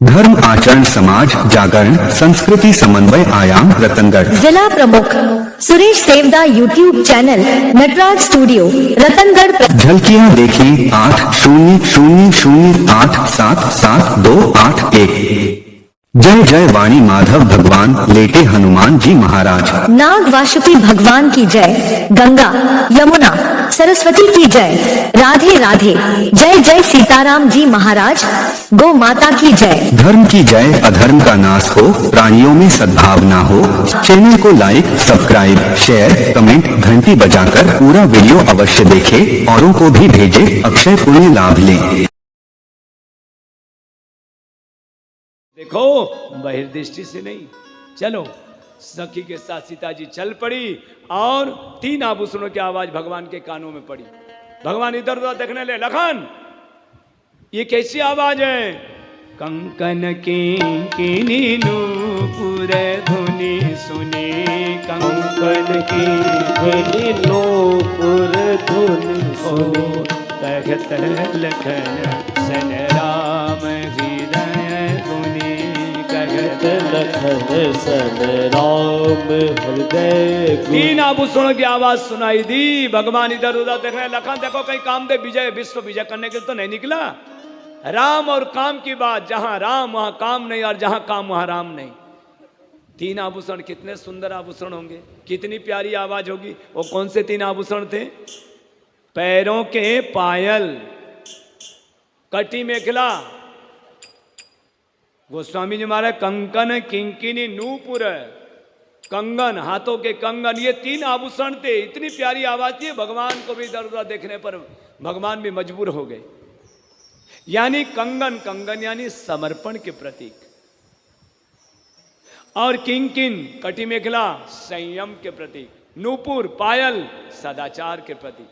धर्म आचरण समाज जागरण संस्कृति समन्वय आयाम रतनगढ़। जिला प्रमुख Suresh Devda YouTube channel Natraj studio Ratangarh. झलकियां देखी 8000877281। जय जय वाणी माधव भगवान लेटे हनुमान जी महाराज। नाग वासुकी भगवान की जय। गंगा यमुना सरस्वती की जय। राधे राधे। जय जय सीताराम जी महाराज। गौ माता की जय। धर्म की जय अधर्म का नाश हो, प्राणियों में सद्भावना हो। चैनल को लाइक सब्सक्राइब शेयर कमेंट घंटी बजाकर पूरा वीडियो अवश्य देखें, औरों को भी भेजें, अक्षय पुण्य लाभ लें। देखो बहिर्दृष्टि से नहीं, चलो। सखी के साथ सीता जी चल पड़ी और 3 आभूषणों की आवाज भगवान के कानों में पड़ी। भगवान इधर उधर देखने ले, लखन ये कैसी आवाज है? कंकन किंकिनी नूपुर धुनि सुनी। कंकन किंकिनी नूपुर धुनि सुनी। कहत लखन सन राम हृदय धुनि। कहत लखन सन राम हृदय। 3 आभूषणों की आवाज सुनाई दी। भगवान इधर उधर देख रहे, लखन देखो कहीं कामदेव विजय विश्व विजय करने के लिए तो नहीं निकला। राम और काम की बात, जहां राम वहां काम नहीं, और जहां काम वहां राम नहीं। 3 आभूषण कितने सुंदर आभूषण होंगे, कितनी प्यारी आवाज होगी। वो कौन से 3 आभूषण थे? पैरों के पायल, कटी मेखला। गोस्वामी जी महाराज कंकन किंकिनी नूपुर, कंगन हाथों के कंगन, ये 3 आभूषण थे। इतनी प्यारी आवाज थी, भगवान को भी इधर उधर देखने पर भगवान भी मजबूर हो गए। यानी कंगन, कंगन यानी समर्पण के प्रतीक, और किंकिन कटी मेखला संयम के प्रतीक, नूपुर पायल सदाचार के प्रतीक।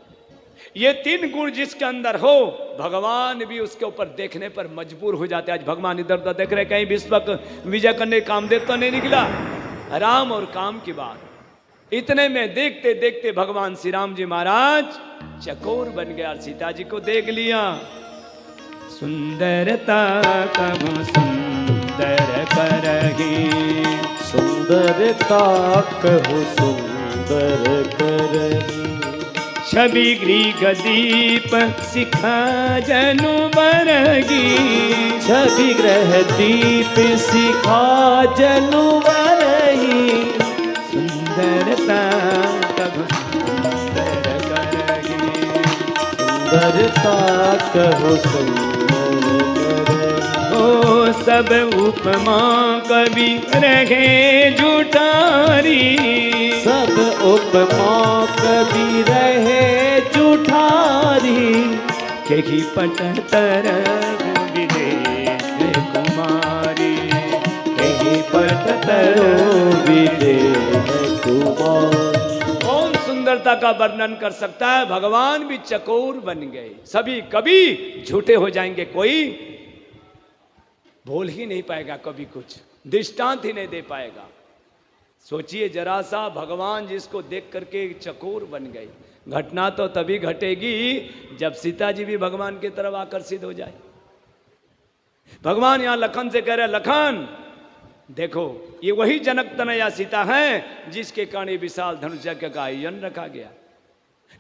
ये 3 गुण जिसके अंदर हो, भगवान भी उसके ऊपर देखने पर मजबूर हो जाते हैं। आज भगवान इधर उधर देख रहे, कहीं विश्व विजय करने कामदेव तो नहीं निकला। राम और काम की बात। इतने में देखते देखते भगवान श्री राम जी महाराज चकोर बन गया, सीता जी को देख लिया। सुंदरता कब सुंदर करही। सुंदरता कहु सुंदर करही। छवि गृह दीप सिखा जनु बरगी। छवि ग्रह दीप सिखा जनु बरही। सुंदरता कब सुंदर करही। सुंदरता कहु सुंदर ओ सब उपमा कवि रहे जुठारी। सब उपमा कवि रहे जुठारी। कही पटतर विदेह कुमारी। कही पटतर विदेह कुमारी। कौन सुंदरता का वर्णन कर सकता है? भगवान भी चकोर बन गए। सभी कभी झूठे हो जाएंगे, कोई बोल ही नहीं पाएगा, कभी कुछ दृष्टांत ही नहीं दे पाएगा। सोचिए जरा सा, भगवान जिसको देख करके चकोर बन गए। घटना तो तभी घटेगी जब सीता जी भी भगवान की तरफ आकर्षित हो जाए। भगवान यहां लखन से कह रहे, लखन देखो ये वही जनक तनया सीता है जिसके कारण विशाल धनुष यज्ञ का आयोजन रखा गया,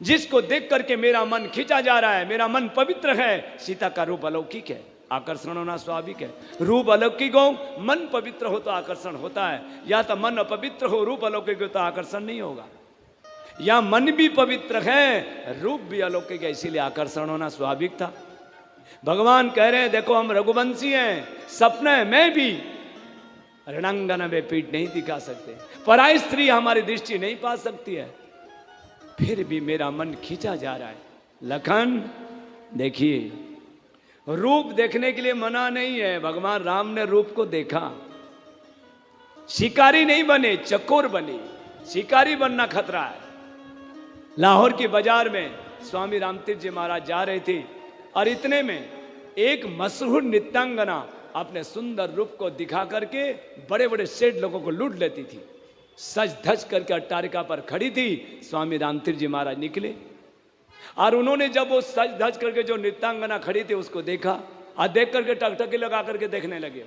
जिसको देख करके मेरा मन खींचा जा रहा है, मेरा मन पवित्र है। सीता का रूप अलौकिक है, आकर्षण होना स्वाभाविक है। रूप अलौकिक हो, मन पवित्र हो तो आकर्षण होता है। या तो मन अपवित्र हो, रूप अलौकिक हो तो आकर्षण नहीं होगा। या मन भी पवित्र है, रूप भी अलौकिक है, इसीलिए आकर्षण होना स्वाभाविक था। भगवान कह रहे हैं देखो हम रघुवंशी हैं, सपने में भी रणांगना में पीठ नहीं दिखा सकते, पराई स्त्री हमारी दृष्टि नहीं पा सकती है, फिर भी मेरा मन खींचा जा रहा है। लखन देखिए, रूप देखने के लिए मना नहीं है। भगवान राम ने रूप को देखा, शिकारी नहीं बने, चकोर बने। शिकारी बनना खतरा है। लाहौर की बाजार में स्वामी रामतीर्थ जी महाराज जा रहे थे, और इतने में एक मशहूर नृत्यांगना अपने सुंदर रूप को दिखा करके बड़े बड़े सेठ लोगों को लूट लेती थी। सज धज करके अट्टारिका पर खड़ी थी। स्वामी रामतीर्थ जी महाराज निकले, और उन्होंने जब वो सज धज करके जो नृत्यांगना खड़ी थी उसको देखा, और देख करके टकटकी लगा करके देखने लगे।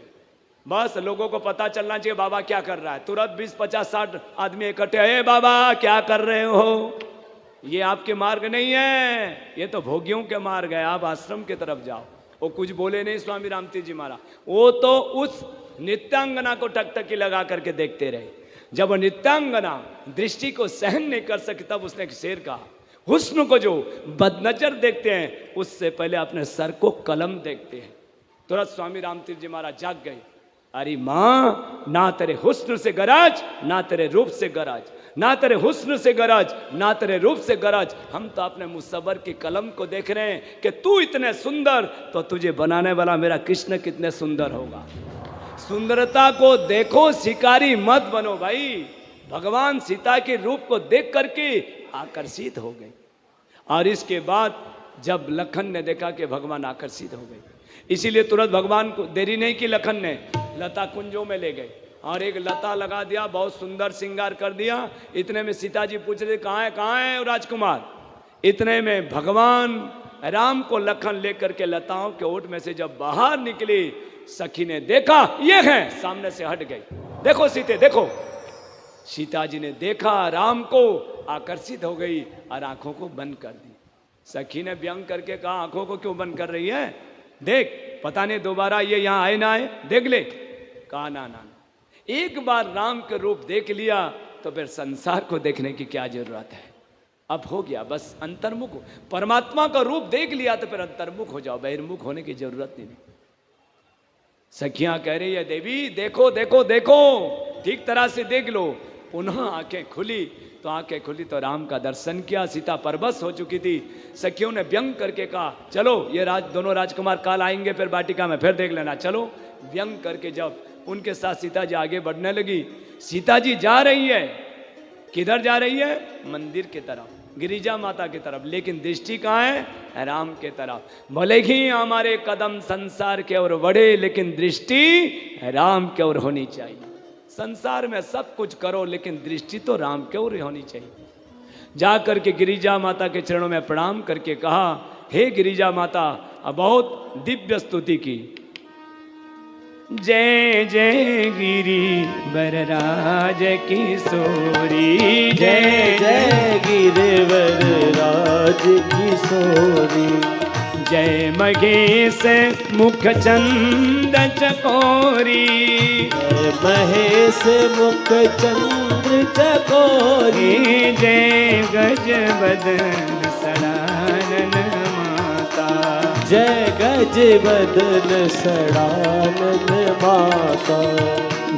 बस लोगों को पता चलना चाहिए बाबा क्या कर रहा है। तुरंत 20, 50, 60 आदमी इकट्ठे, हे बाबा क्या कर रहे हो, ये आपके मार्ग नहीं है, ये तो भोगियों के मार्ग है, आप आश्रम की तरफ जाओ। वो कुछ बोले नहीं स्वामी रामतीर्थ जी महाराज, वो तो उस नित्यांगना को टकटकी लगा करके देखते रहे। जब वो नित्यांगना दृष्टि को सहन नहीं कर सकी तब उसने एक शेर कहा, हुस्न को जो बदनजर देखते हैं उससे पहले अपने सर को कलम देखते हैं। तुरंत स्वामी रामतीर्थ जी महाराज जाग गए, अरे माँ ना तेरे हुस्न से गरज ना तेरे रूप से गरज, ना तेरे हुस्न से गरज ना तेरे रूप से गरज, हम तो अपने मुसव्वर की कलम को देख रहे हैं कि तू इतने सुंदर तो तुझे बनाने वाला मेरा कृष्ण कितने सुंदर होगा। सुंदरता को देखो, शिकारी मत बनो भाई। भगवान सीता के रूप को देख करके आकर्षित हो गए। और इसके बाद जब लखन ने देखा कि भगवान आकर्षित हो गए, इसीलिए तुरंत भगवान को देरी नहीं की, लखन ने लता कुंजों में ले गए और एक लता लगा दिया, बहुत सुंदर श्रृंगार कर दिया। इतने में सीता जी पूछ रहे कहाँ है राजकुमार। इतने में भगवान राम को लखन लेकर के लताओं के ओट में से जब बाहर निकली, सखी ने देखा ये है, सामने से हट गई। देखो सीते देखो। सीता जी ने देखा राम को, आकर्षित हो गई और आंखों को बंद कर दी। सखी ने व्यंग करके कहा आंखों को क्यों बंद कर रही है, देख पता नहीं दोबारा ये यहाँ आए ना आए, देख ले। कहा ना ना, एक बार राम के रूप देख लिया तो फिर संसार को देखने की क्या जरूरत है। अब हो गया, बस अंतर्मुख हो। परमात्मा का रूप देख लिया तो फिर अंतर्मुख हो जाओ, बहिर्मुख होने की जरूरत नहीं। सखियां कह रही है देवी देखो देखो देखो, ठीक तरह से देख लो। पुनः आंखें खुली तो राम का दर्शन किया। सीता परबस हो चुकी थी। सखियों ने व्यंग करके कहा चलो ये दोनों राजकुमार काल आएंगे फिर वाटिका में, फिर देख लेना, चलो। व्यंग करके जब उनके साथ सीता जी आगे बढ़ने लगी, सीता जी जा रही है, किधर जा रही है, मंदिर की तरफ, गिरिजा माता की तरफ, लेकिन दृष्टि कहाँ है, राम के तरफ। भले ही हमारे कदम संसार के ओर बढ़े लेकिन दृष्टि राम के ओर होनी चाहिए। संसार में सब कुछ करो लेकिन दृष्टि तो राम के ओर होनी चाहिए। जा करके गिरिजा माता के चरणों में प्रणाम करके कहा हे गिरिजा माता, बहुत दिव्य स्तुति की। जय जय गिरी बरराज किशोरी, जय जय गिरिवरराज किशोरी, जय महेश मुख चंद चकोरी, जय महेश मुख चंद्र चकोरी, जय गज बदन सडानन माता, जय गज बदन सडानन माता,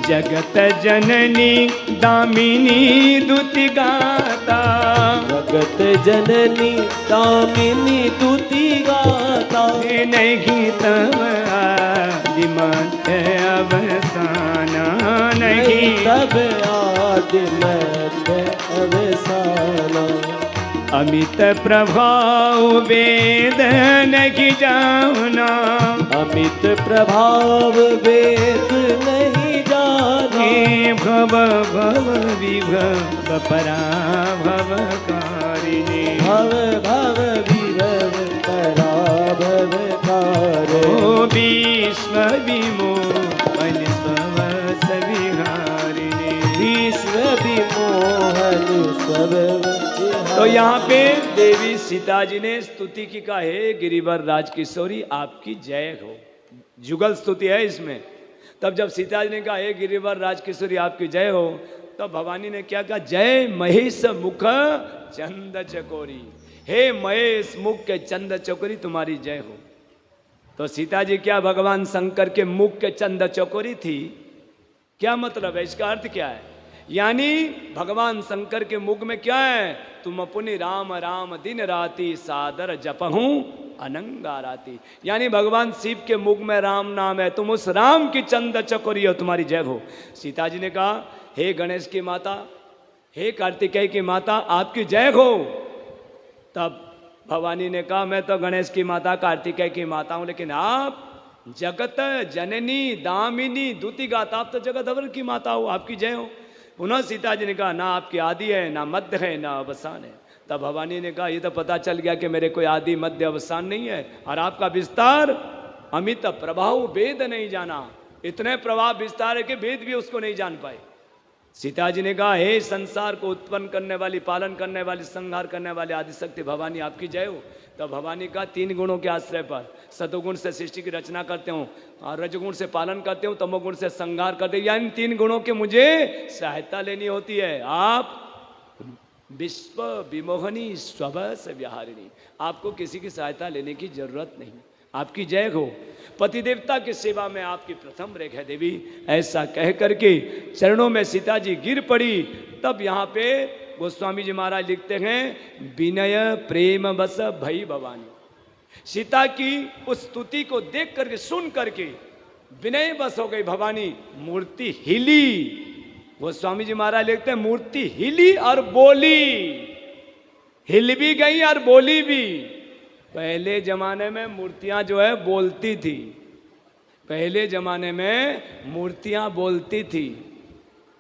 जगत जननी दामिनी दुति गाता, जगत जननी दामिनी दुति गाता, नहीं तब आदि मध्य अवसाना, नहीं तब आदि मध्य अवसाना, अमित प्रभाव वेद नहीं जाना, अमित प्रभाव वेद नहीं जाना, भव भव विभव पराभव कारिणी, भव भव विभव पराभव कारिणी, ओ विश्व विमोहन स्ववस विहारिणी, विश्व विमोहन स्ववस। तो यहाँ पे देवी सीता जी ने स्तुति की कहा हे गिरिवर राज किशोरी आपकी जय हो, जुगल स्तुति है इसमें। तब जब सीता जी ने कहा हे गिरिवर राज किशोरी आपकी जय हो, तब भवानी ने क्या कहा जय महेश मुख चंद चकोरी, हे महेश मुख के चंद चकोरी तुम्हारी जय हो। तो सीता जी क्या भगवान शंकर के मुख के चंद चकोरी थी, क्या मतलब है, इसका अर्थ क्या है? यानी भगवान शंकर के मुख में क्या है, तुम अपनी राम राम दिन राति सादर जपहूं अनंगा राति। यानी भगवान शिव के मुख में राम नाम है, तुम उस राम की चंद चकोरी हो, तुम्हारी जय हो। सीता जी ने कहा हे गणेश की माता, हे कार्तिकेय की माता आपकी जय हो। तब भवानी ने कहा मैं तो गणेश की माता कार्तिकेय की माता हूं, लेकिन आप जगत जननी दामिनी दुति गाता, आप तो जगत की माता हो, आपकी जय हो। पुनः सीता जी ने कहा ना आपकी आदि है ना मध्य है ना अवसान है। तब भवानी ने कहा ये तो पता चल गया कि मेरे कोई आदि मध्य अवसान नहीं है, और आपका विस्तार अमित प्रभाव वेद नहीं जाना, इतने प्रभाव विस्तार है कि वेद भी उसको नहीं जान पाए। सीता जी ने कहा, हे संसार को उत्पन्न करने वाली, पालन करने वाली, संहार करने वाली आदिशक्ति भवानी आपकी जय हो। तब भवानी का 3 गुणों के आश्रय पर, सतोगुण से सृष्टि की रचना करते हूँ, और रजगुण से पालन करते हूँ, तमोगुण से संहार करते, या इन 3 गुणों के मुझे सहायता लेनी होती है। आप विश्व विमोहनी स्वभस विहारिणी, आपको किसी की सहायता लेने की जरूरत नहीं, आपकी जय हो। पति देवता की सेवा में आपकी प्रथम रेख है देवी। ऐसा कह करके चरणों में सीता जी गिर पड़ी। तब यहाँ पे गोस्वामी जी महाराज लिखते हैं, विनय प्रेम बस भई भवानी। सीता की उस स्तुति को देख करके, सुन करके विनय बस हो गई भवानी, मूर्ति हिली। गोस्वामी जी महाराज लिखते हैं, मूर्ति हिली और बोली, हिल भी गई और बोली भी। पहले जमाने में मूर्तियां जो है बोलती थी, पहले जमाने में मूर्तियां बोलती थी।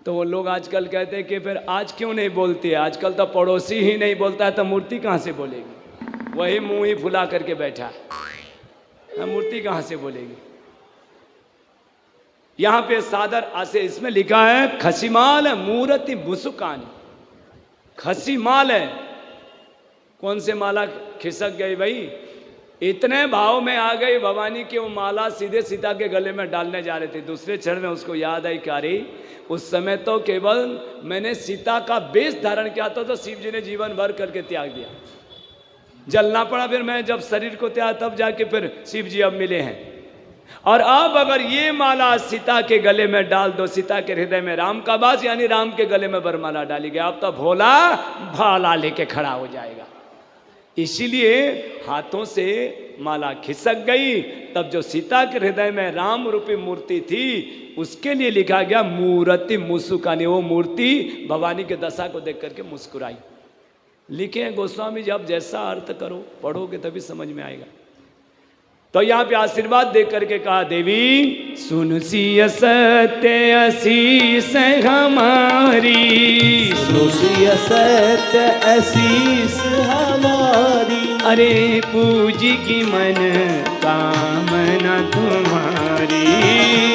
तो वो लोग आजकल कहते हैं कि फिर आज क्यों नहीं बोलती है, आजकल तो पड़ोसी ही नहीं बोलता है तो मूर्ति कहाँ से बोलेगी, वही मुंह ही फुला करके बैठा है, मूर्ति कहाँ से बोलेगी। यहां पे सादर आसे इसमें लिखा है, खसीमाल मूर्ति बुसुकानी। खसीमाल है, कौन से माला खिसक गई भाई, इतने भाव में आ गई भवानी की वो माला सीधे सीता के गले में डालने जा रहे थे। दूसरे क्षण में उसको याद आई कि अरे उस समय तो केवल मैंने सीता का वेश धारण किया था, तो शिव जी ने जीवन भर करके त्याग दिया, जलना पड़ा। फिर मैं जब शरीर को त्याग तब जाके फिर शिव जी अब मिले हैं। और अब अगर ये माला सीता के गले में डाल दो, सीता के हृदय में राम का वास, यानी राम के गले में वरमाला डाली गई, अब तो भोला भाला लेके खड़ा हो जाएगा। इसीलिए हाथों से माला खिसक गई। तब जो सीता के हृदय में राम रूपी मूर्ति थी, उसके लिए लिखा गया मूर्ति मुस्कुरानी। वो मूर्ति भवानी के दशा को देख करके मुस्कुराई। लिखे हैं गोस्वामी जी, अब जैसा अर्थ करो, पढ़ोगे तभी समझ में आएगा। तो यहाँ पे आशीर्वाद दे करके कहा, देवी सुन सिय सत्य असीस हमारी, सुन सिय सत्य असीस हमारी। अरे पूजी की मन कामना तुम्हारी,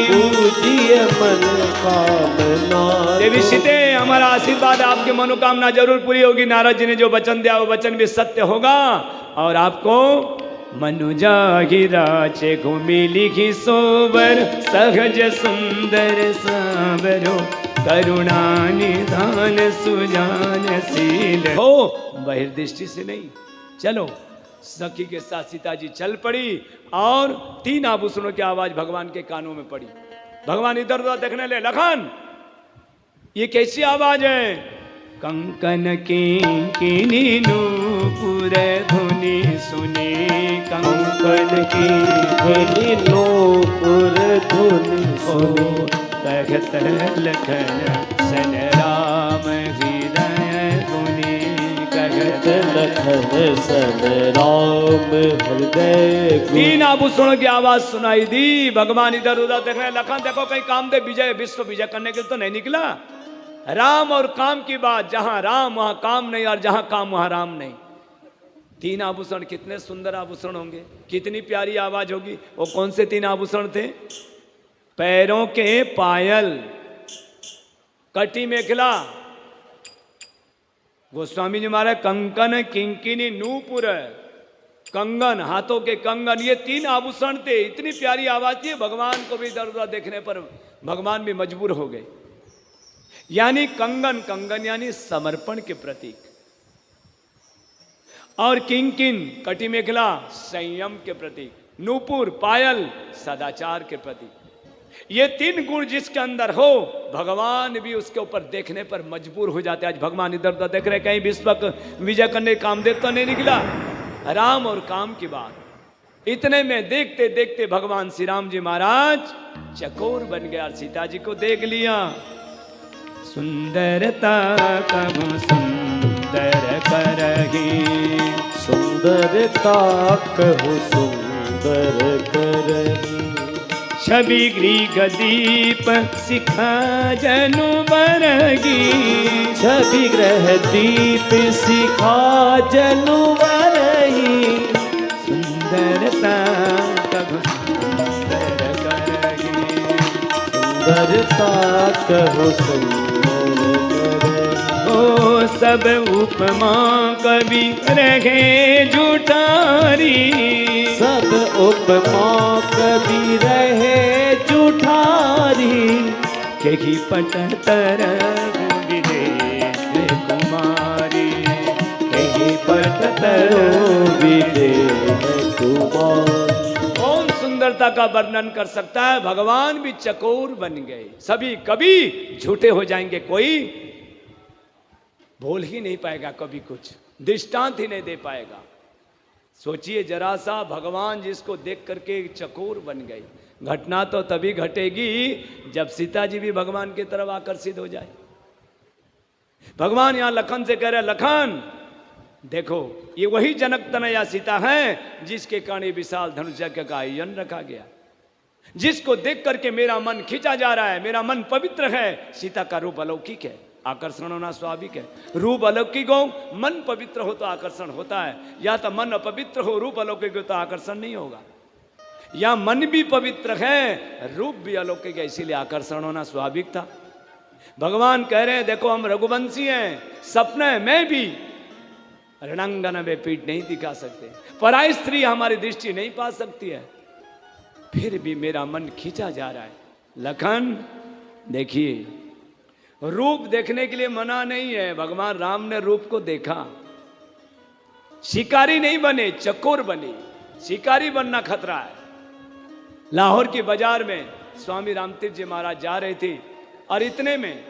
पूजिय मन कामना। देवी सीते, हमारा आशीर्वाद, आपकी मनोकामना जरूर पूरी होगी। नारद जी ने जो वचन दिया वो वचन भी सत्य होगा। और आपको मनुजा गिराचे घूमी लिखी सोबर, सहज सुंदर सावरो, करुणा निधान सुजान शील हो। बहिर्दृष्टि से नहीं, चलो। सखी के साथ सीता जी चल पड़ी और 3 आभूषणों की आवाज भगवान के कानों में पड़ी। भगवान इधर उधर देखने ले, लखन ये कैसी आवाज है? कंकन किंकिनी नूपुर धुनि सुनी, कंकन किंकिनी नूपुर धुनि सुनी। तखत लखन सन राम हृदय गुनी, कहत लखन सन राम हृदय गुनी। 3 आभूषणों की आवाज सुनाई दी। भगवान इधर उधर देख रहे, लखन देखो कहीं कामदेव विजय, विश्व विजय करने के लिए तो नहीं निकला। राम और काम की बात, जहां राम वहां काम नहीं, और जहां काम वहां राम नहीं। 3 आभूषण, कितने सुंदर आभूषण होंगे, कितनी प्यारी आवाज होगी। वो कौन से 3 आभूषण थे? पैरों के पायल, कटी मेखला। गोस्वामी जी महाराज कंकन किंकिनी नूपुर, कंगन, हाथों के कंगन, ये 3 आभूषण थे। इतनी प्यारी आवाज थी, भगवान को भी इधर उधर देखने पर भगवान भी मजबूर हो गए। यानी कंगन, कंगन यानी समर्पण के प्रतीक, और किंकिन कटी मेखला संयम के प्रतीक, नूपुर पायल सदाचार के प्रतीक। ये 3 गुण जिसके अंदर हो, भगवान भी उसके ऊपर देखने पर मजबूर हो जाते। आज भगवान इधर उधर देख रहे, कहीं विश्व विजय करने कामदेव तो नहीं निकला। राम और काम की बात। इतने में देखते देखते भगवान श्री राम जी महाराज चकोर बन गया, सीता जी को देख लिया। सुंदरता कबू सुंदर करही, सुंदरता कहु सुंदर करही। छवि गृह दीप सिखा जनु बरगी, छवि ग्रह दीप सिखा जनु बरही। सुंदरता कबू सुंदरता कहो सुंदर करनी। ओ सब उपमा कवि रहे झूठारी, सब उपमा कवि रहे झूठारी। कही पटतर विदेश कुमारी, कही पटतर विदेह कुमारी। कौन सुंदरता का वर्णन कर सकता है? भगवान भी चकोर बन गए, सभी कभी झूठे हो जाएंगे, कोई बोल ही नहीं पाएगा, कभी कुछ दृष्टांत ही नहीं दे पाएगा। सोचिए जरा सा, भगवान जिसको देख करके चकोर बन गए। घटना तो तभी घटेगी जब सीता जी भी भगवान की तरफ आकर्षित हो जाए। भगवान यहां लखन से कह रहे, लखन देखो ये वही जनक तनया सीता है जिसके कारण विशाल धनुष यज्ञ का आयोजन रखा गया, जिसको देख करके मेरा मन खींचा जा रहा है, मेरा मन पवित्र है। सीता का रूप अलौकिक है, आकर्षण होना स्वाभाविक है। रूप अलौकिक हो, मन पवित्र हो तो आकर्षण होता है, या तो मन अपवित्र हो रूप अलौकिक हो तो आकर्षण नहीं होगा। या मन भी पवित्र है, रूप भी अलौकिक है, इसीलिए आकर्षण होना स्वाभाविक था। भगवान कह रहे हैं देखो हम रघुवंशी हैं, सपने में भी रणांगना में पीठ नहीं दिखा सकते, पराई स्त्री हमारी दृष्टि नहीं पा सकती है, फिर भी मेरा मन खींचा जा रहा है। लखन देखिए, रूप देखने के लिए मना नहीं है, भगवान राम ने रूप को देखा। शिकारी नहीं बने, चकोर बने। शिकारी बनना खतरा है। लाहौर की बाजार में स्वामी रामतीर्थ जी महाराज जा रहे थे और इतने में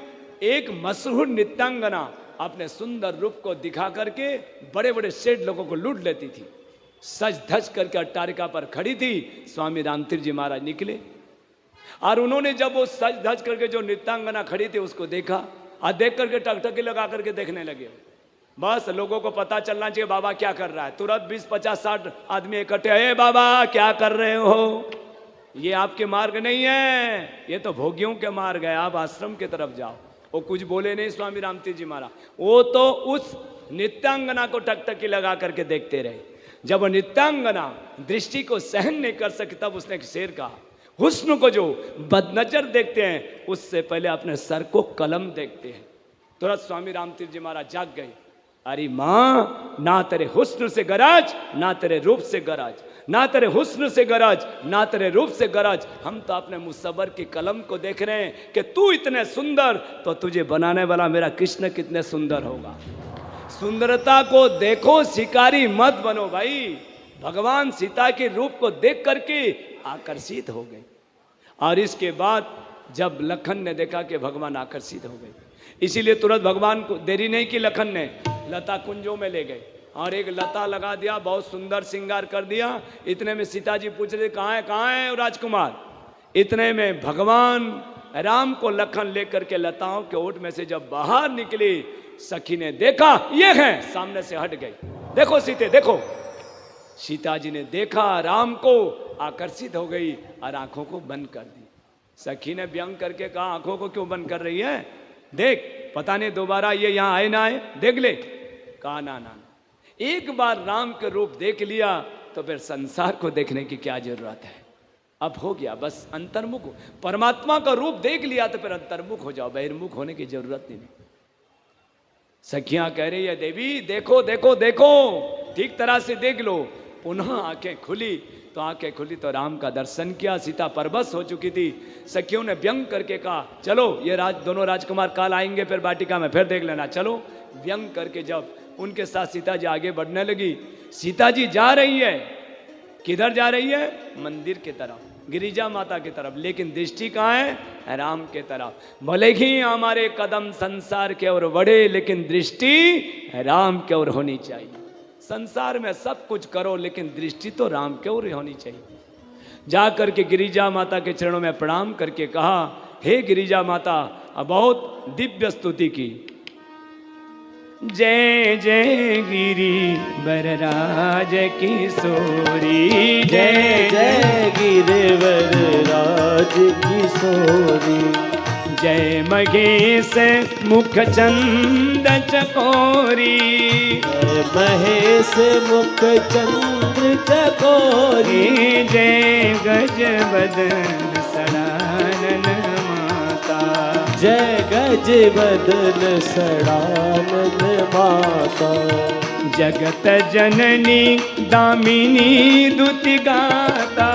एक मशहूर नृत्यांगना अपने सुंदर रूप को दिखा करके बड़े बड़े सेठ लोगों को लूट लेती थी। सज धज करके अट्टारिका पर खड़ी थी। स्वामी रामतीर्थ जी महाराज निकले और उन्होंने जब वो सज धज करके जो नृत्यांगना खड़ी थी उसको देखा और देख करके टकटकी लगा करके देखने लगे। बस लोगों को पता चलना चाहिए बाबा क्या कर रहा है। तुरंत 20, 50, 60 आदमी इकट्ठे, अरे बाबा क्या कर रहे हो, ये आपके मार्ग नहीं है, ये तो भोगियों के मार्ग है, आप आश्रम की तरफ जाओ। वो कुछ बोले नहीं स्वामी रामतीर्थ जी महाराज, वो तो उस नृत्यांगना को टकटकी लगा करके देखते रहे। जब वो नृत्यांगना दृष्टि को सहन नहीं कर सकी तब उसने एक शेर कहा, हुस्न को जो बदनजर देखते हैं उससे पहले अपने सर को कलम देखते हैं। तुरंत स्वामी रामतीर्थ जी महाराज जाग गए, अरे माँ ना तेरे हुस्न से गरज ना तेरे रूप से गरज, ना तेरे हुस्न से गरज ना तेरे रूप से गरज, हम तो अपने मुसव्वर की कलम को देख रहे हैं कि तू इतने सुंदर तो तुझे बनाने वाला मेरा कृष्ण कितने सुंदर होगा। सुंदरता को देखो, शिकारी मत बनो भाई। भगवान सीता के रूप को देख करके आकर्षित हो गए और इसके बाद जब लखन ने देखा कि भगवान आकर्षित हो गए, इसीलिए तुरंत भगवान को देरी नहीं की, लखन ने लता कुंजों में ले गए और एक लता लगा दिया, बहुत सुंदर श्रृंगार कर दिया। इतने में सीता जी पूछ रहे कहाँ है राजकुमार। इतने में भगवान राम को लखन लेकर के लताओं के ओट में से जब बाहर निकली, सखी ने देखा ये है, सामने से हट गई। देखो सीते देखो। सीता जी ने देखा राम को, आकर्षित हो गई और आंखों को बंद कर दी। सखी ने व्यंग करके कहा आंखों को क्यों बंद कर रही है, देख पता नहीं दोबारा ये यहाँ आए ना आए, देख ले। कहा ना ना, एक बार राम के रूप देख लिया तो फिर संसार को देखने की क्या जरूरत है। अब हो गया, बस अंतर्मुख हो। परमात्मा का रूप देख लिया तो फिर अंतर्मुख हो जाओ, बहिर्मुख होने की जरूरत नहीं। सखियां कह रही है देवी देखो देखो देखो, ठीक तरह से देख लो। पुनः आंखें खुली तो राम का दर्शन किया। सीता परबस हो चुकी थी। सखियों ने व्यंग करके कहा चलो ये दोनों राजकुमार काल आएंगे फिर वाटिका में, फिर देख लेना, चलो। व्यंग करके जब उनके साथ सीता जी आगे बढ़ने लगी, सीता जी जा रही है, किधर जा रही है, मंदिर की तरफ, गिरिजा माता की तरफ, लेकिन दृष्टि कहाँ है, राम के तरफ। भले ही हमारे कदम संसार के ओर बढ़े लेकिन दृष्टि राम के ओर होनी चाहिए। संसार में सब कुछ करो लेकिन दृष्टि तो राम के ओर होनी चाहिए। जा करके गिरिजा माता के चरणों में प्रणाम करके कहा, हे गिरिजा माता, बहुत दिव्य स्तुति की। जय जय गिरी वरराज किशोरी, जय जय गिरिवर राज किशोरी। जय महेश मुख चंद चकोरी, जय महेश मुख चंद्र चकोरी। जय गज बदन सड़ानन निज बदन सड़ानन माता। जगत जननी दामिनी दुति गाता।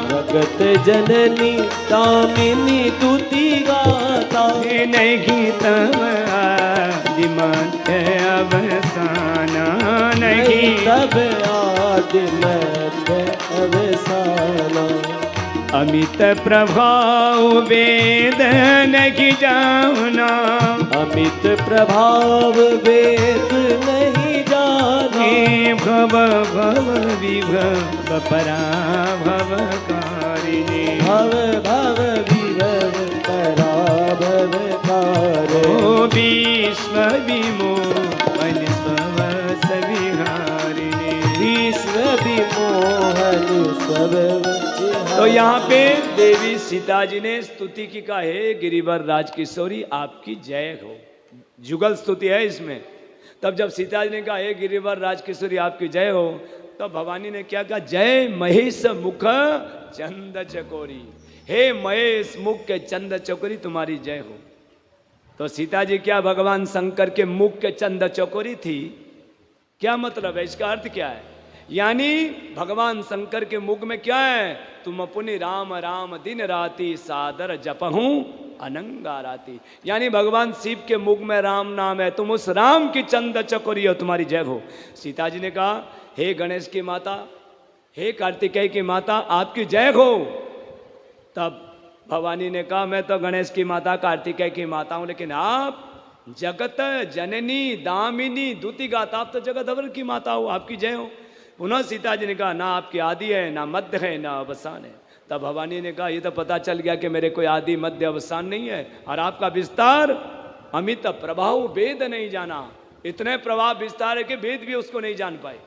जगत जननी दामिनी दुति गाता। नहीं तब आदिमत अवसाना। नहीं तब आदिमत अवसाना। अमित प्रभाव वेद नहीं जाना। अमित प्रभाव वेद नहीं जाना। भव भव विभव पराभव कारिणी। भव भव विभव पराभव कारिणी। ओ विश्व विमोहन स्ववस विहारिणी। विश्व विमोहन स्ववस। तो यहाँ पे देवी सीता जी ने स्तुति की कहा, हे गिरिवर राजकिशोरी आपकी जय हो। जुगल स्तुति है इसमें। तब जब सीता जी ने कहा, हे गिरिवर राजकिशोरी आपकी जय हो, तो भवानी ने क्या कहा, जय महेश मुख चंद चकोरी। हे महेश मुख के चंद चकोरी तुम्हारी जय हो। तो सीता जी क्या भगवान शंकर के मुख के चंद चकोरी थी? क्या मतलब है, इसका अर्थ क्या है? यानी भगवान शंकर के मुख में क्या है, तुम अपने राम राम दिन राती सादर जपहूं अनंगा राती। यानी भगवान शिव के मुख में राम नाम है, तुम उस राम की चंद चकोरी हो, तुम्हारी जय हो। सीता जी ने कहा, हे गणेश की माता, हे कार्तिकेय की माता आपकी जय हो। तब भवानी ने कहा, मैं तो गणेश की माता कार्तिकेय की माता हूं, लेकिन आप जगत जननी दामिनी दुति गाता, आप तो जगत अवर की माता हो, आपकी जय हो। पुनः सीता जी ने कहा, ना आपकी आदि है, ना मध्य है, ना अवसान है। तब भवानी ने कहा, ये तो पता चल गया कि मेरे कोई आदि मध्य अवसान नहीं है, और आपका विस्तार अमित प्रभाव वेद नहीं जाना। इतने प्रभाव विस्तार है कि वेद भी उसको नहीं जान पाए।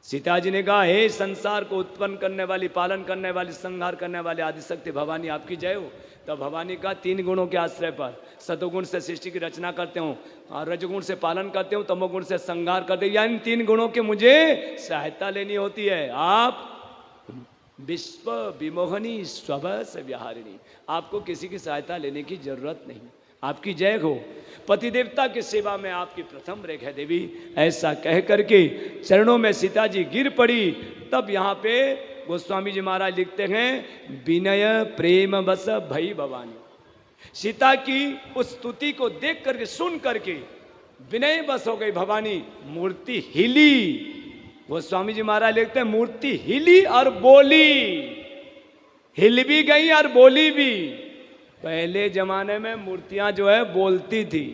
सीता जी ने कहा, हे संसार को उत्पन्न करने वाली, पालन करने वाली, संहार करने वाली आदिशक्ति भवानी आपकी जय हो। तब भवानी का 3 गुणों के आश्रय पर, सतोगुण से सृष्टि की रचना करते हूँ, और रजगुण से पालन करते हूँ, तमोगुण से संहार करते हूँ। यानी 3 गुणों के मुझे सहायता लेनी होती है। आप विश्व विमोहनी स्वभस विहारिणी, आपको किसी की सहायता लेने की जरूरत नहीं, आपकी जय हो। पति देवता की सेवा में आपकी प्रथम रेख है देवी। ऐसा कह करके चरणों में सीता जी गिर पड़ी। तब यहाँ पे गोस्वामी जी महाराज लिखते हैं, विनय प्रेम बस भई भवानी। सीता की उस स्तुति को देख करके, सुन करके विनय बस हो गई भवानी। मूर्ति हिली। गोस्वामी जी महाराज लिखते हैं, मूर्ति हिली और बोली। हिल भी गई और बोली भी। पहले जमाने में मूर्तियां जो है बोलती थी।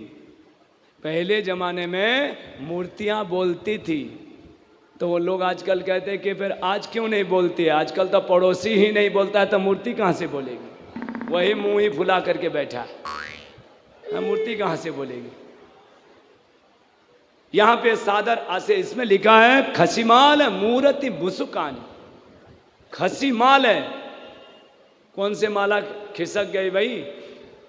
पहले जमाने में मूर्तियां बोलती थी। तो वो लोग आजकल कहते हैं कि फिर आज क्यों नहीं बोलती है, आजकल तो पड़ोसी ही नहीं बोलता है, तो मूर्ति कहाँ से बोलेगी? वही मुंह ही फुला करके बैठा है, मूर्ति कहाँ से बोलेगी? यहां पे सादर आसे इसमें लिखा है, खसीमाल मूर्ति मुसुकानी। खसीमाल है, कौन से माला खिसक गई भाई?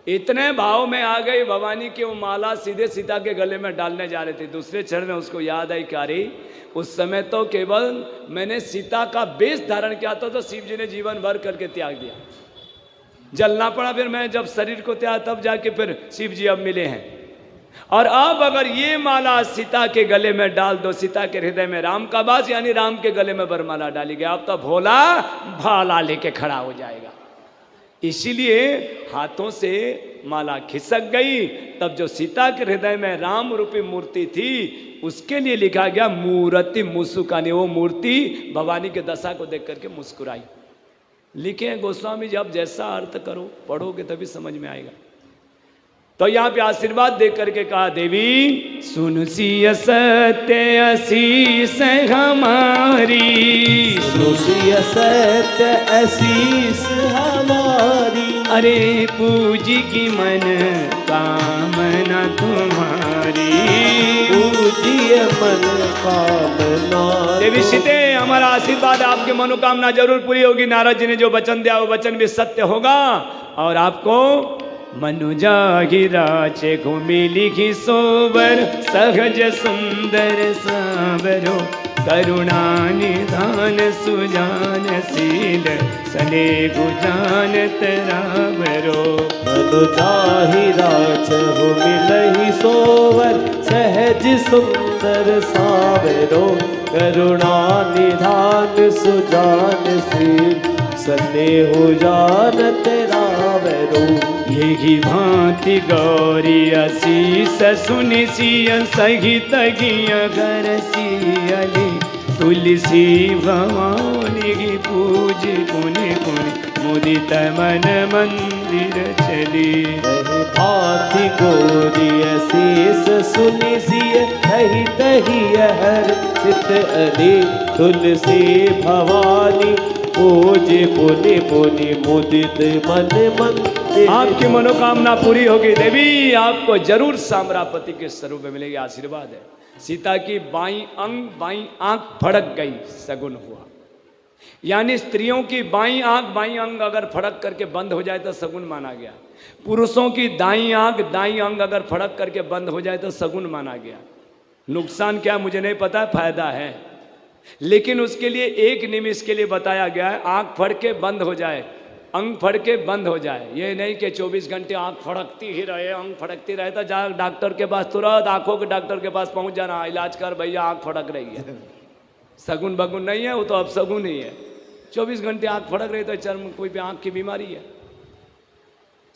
इतने भाव में आ गई भवानी की वो माला सीधे सीता के गले में डालने जा रहे थे। दूसरे क्षण में उसको याद आई, क्या रे उस समय तो केवल मैंने सीता का वेश धारण किया था, तो शिव जी ने जीवन भर करके त्याग दिया, जलना पड़ा। फिर मैं जब शरीर को त्याग तब जाके फिर शिव जी अब मिले हैं। और अब अगर ये माला सीता के गले में डाल दो, सीता के हृदय में राम का वास, यानी राम के गले में वरमाला डाली गई, अब तो भोला भाला लेके खड़ा हो जाएगा। इसीलिए हाथों से माला खिसक गई। तब जो सीता के हृदय में राम रूपी मूर्ति थी, उसके लिए लिखा गया मूर्ति मुस्कुरानी। वो मूर्ति भवानी के दशा को देख करके मुस्कुराई। लिखे हैं गोस्वामी जी, अब जैसा अर्थ करो, पढ़ोगे तभी समझ में आएगा। तो यहाँ पे आशीर्वाद दे करके कहा, देवी सुन सिय सत्य आशीष हमारी, सुन सिय सत्य आशीष हमारी। अरे पूजी की मन कामना तुम्हारी, पूजिए मन कामना। देवी सीते, हमारा आशीर्वाद, आपकी मनोकामना जरूर पूरी होगी। नारद जी ने जो वचन दिया वो वचन भी सत्य होगा। और आपको मनुजा गिराचे घूमी लिखी सोबर, सहज सुंदर सावरो, करुणा निधान सुजान शील, सने गुजान तरावरो। सुनो जाहि राजहु मिलहि सोवर सहज सुंदर सावरो करुणा निधान सुजान शील स्नेहु जानत रावरो। यही भांति गौरी असीस सुनि सिय सहित गिय घर सियली तुलसी भवानी की पूज पुनि पुनि मुदित मन मंदिर चली। यही भांति गौरी असीस सुनि सिय तहि तहि हर चित अली तुलसी भवानी पूज पुनि पुनि मुदित मन मंदिर। आपकी मनोकामना पूरी होगी देवी, आपको जरूर साम्रापति के स्वरूप में मिलेगी। आशीर्वाद है। सीता की बाईं आंख फड़क गई, सगुन हुआ। यानी स्त्रियों की बाईं अंग अगर फड़क करके बंद हो जाए तो सगुन माना गया। पुरुषों की दाईं अंग अगर फड़क करके बंद हो जाए तो सगुन माना गया। नुकसान क्या मुझे नहीं पता, फायदा है, लेकिन उसके लिए एक निमिष के लिए बताया गया है। आंख फड़ के बंद हो जाए, अंग फड़ के बंद हो जाए। ये नहीं कि 24 घंटे आंख फड़कती ही रहे, अंग फड़कती रहे तो जा डॉक्टर के पास, तुरंत आंखों के डॉक्टर के पास पहुंच जाना, इलाज कर भैया आंख फड़क रही है। सगुन बगुन नहीं है, वो तो अब सगुन ही है। 24 घंटे आंख फड़क रही तो चर्म कोई भी आंख की बीमारी है।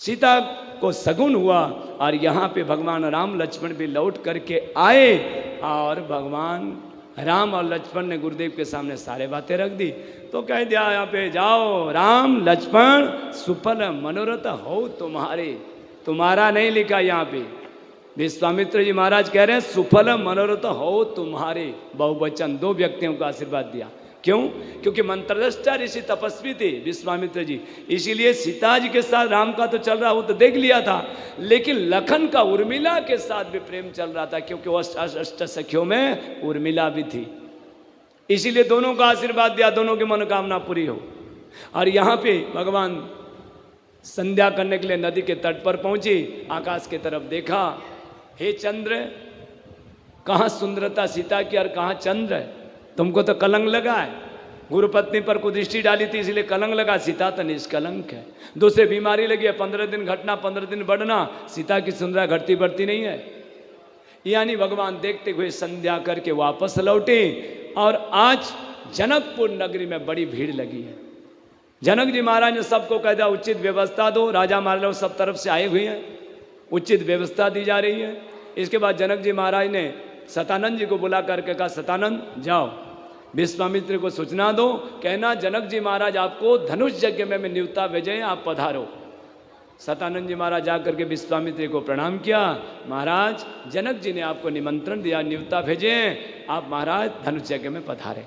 सीता को सगुन हुआ और यहाँ पे भगवान राम लक्ष्मण भी लौट करके आए और भगवान राम और लक्ष्मण ने गुरुदेव के सामने सारे बातें रख दी। तो कह दिया यहाँ पे जाओ राम लक्ष्मण सुफल मनोरथ हो तुम्हारे, तुम्हारा नहीं लिखा यहाँ पे। विश्वामित्र जी महाराज कह रहे हैं सुफल मनोरथ हो तुम्हारे, बहुवचन, दो व्यक्तियों का आशीर्वाद दिया। क्यों? क्योंकि मंत्रदृष्टा ऋषि तपस्वी थे विश्वामित्र जी, इसीलिए सीता जी के साथ राम का तो चल रहा, वो तो देख लिया था, लेकिन लखन का उर्मिला के साथ भी प्रेम चल रहा था, क्योंकि वो अष्ट सखियों में उर्मिला भी थी। इसीलिए दोनों का आशीर्वाद दिया, दोनों की मनोकामना पूरी हो। और यहाँ पे भगवान संध्या करने के लिए नदी के तट पर पहुंची, आकाश की तरफ देखा, हे चंद्र, कहाँ सुंदरता सीता की और कहाँ चंद्र है, तुमको तो कलंक लगा है। गुरु पत्नी पर कुदृष्टि डाली थी इसलिए कलंक लगा, सीता तो निष्कलंक है। दूसरे बीमारी लगी है, 15 दिन घटना 15 दिन बढ़ना, सीता की सुंदरता घटती बढ़ती नहीं है। यानी भगवान देखते हुए संध्या करके वापस लौटे और आज जनकपुर नगरी में बड़ी भीड़ लगी है। जनक जी महाराज ने सबको कह दिया उचित व्यवस्था दो, राजा महाराज सब तरफ से आए हुए हैं, उचित व्यवस्था दी जा रही है। इसके बाद जनक जी महाराज ने सतानंद जी को बुला करके कहा, सतानंद जाओ विश्वामित्र को सूचना दो, कहना जनक जी महाराज आपको धनुष यज्ञ में न्योता भेजे, आप पधारो। सतानंद जी महाराज जाकर के विश्वामित्र को प्रणाम किया, महाराज जनक जी ने आपको निमंत्रण दिया, न्योता भेजे, आप महाराज धनुष यज्ञ में पधारे।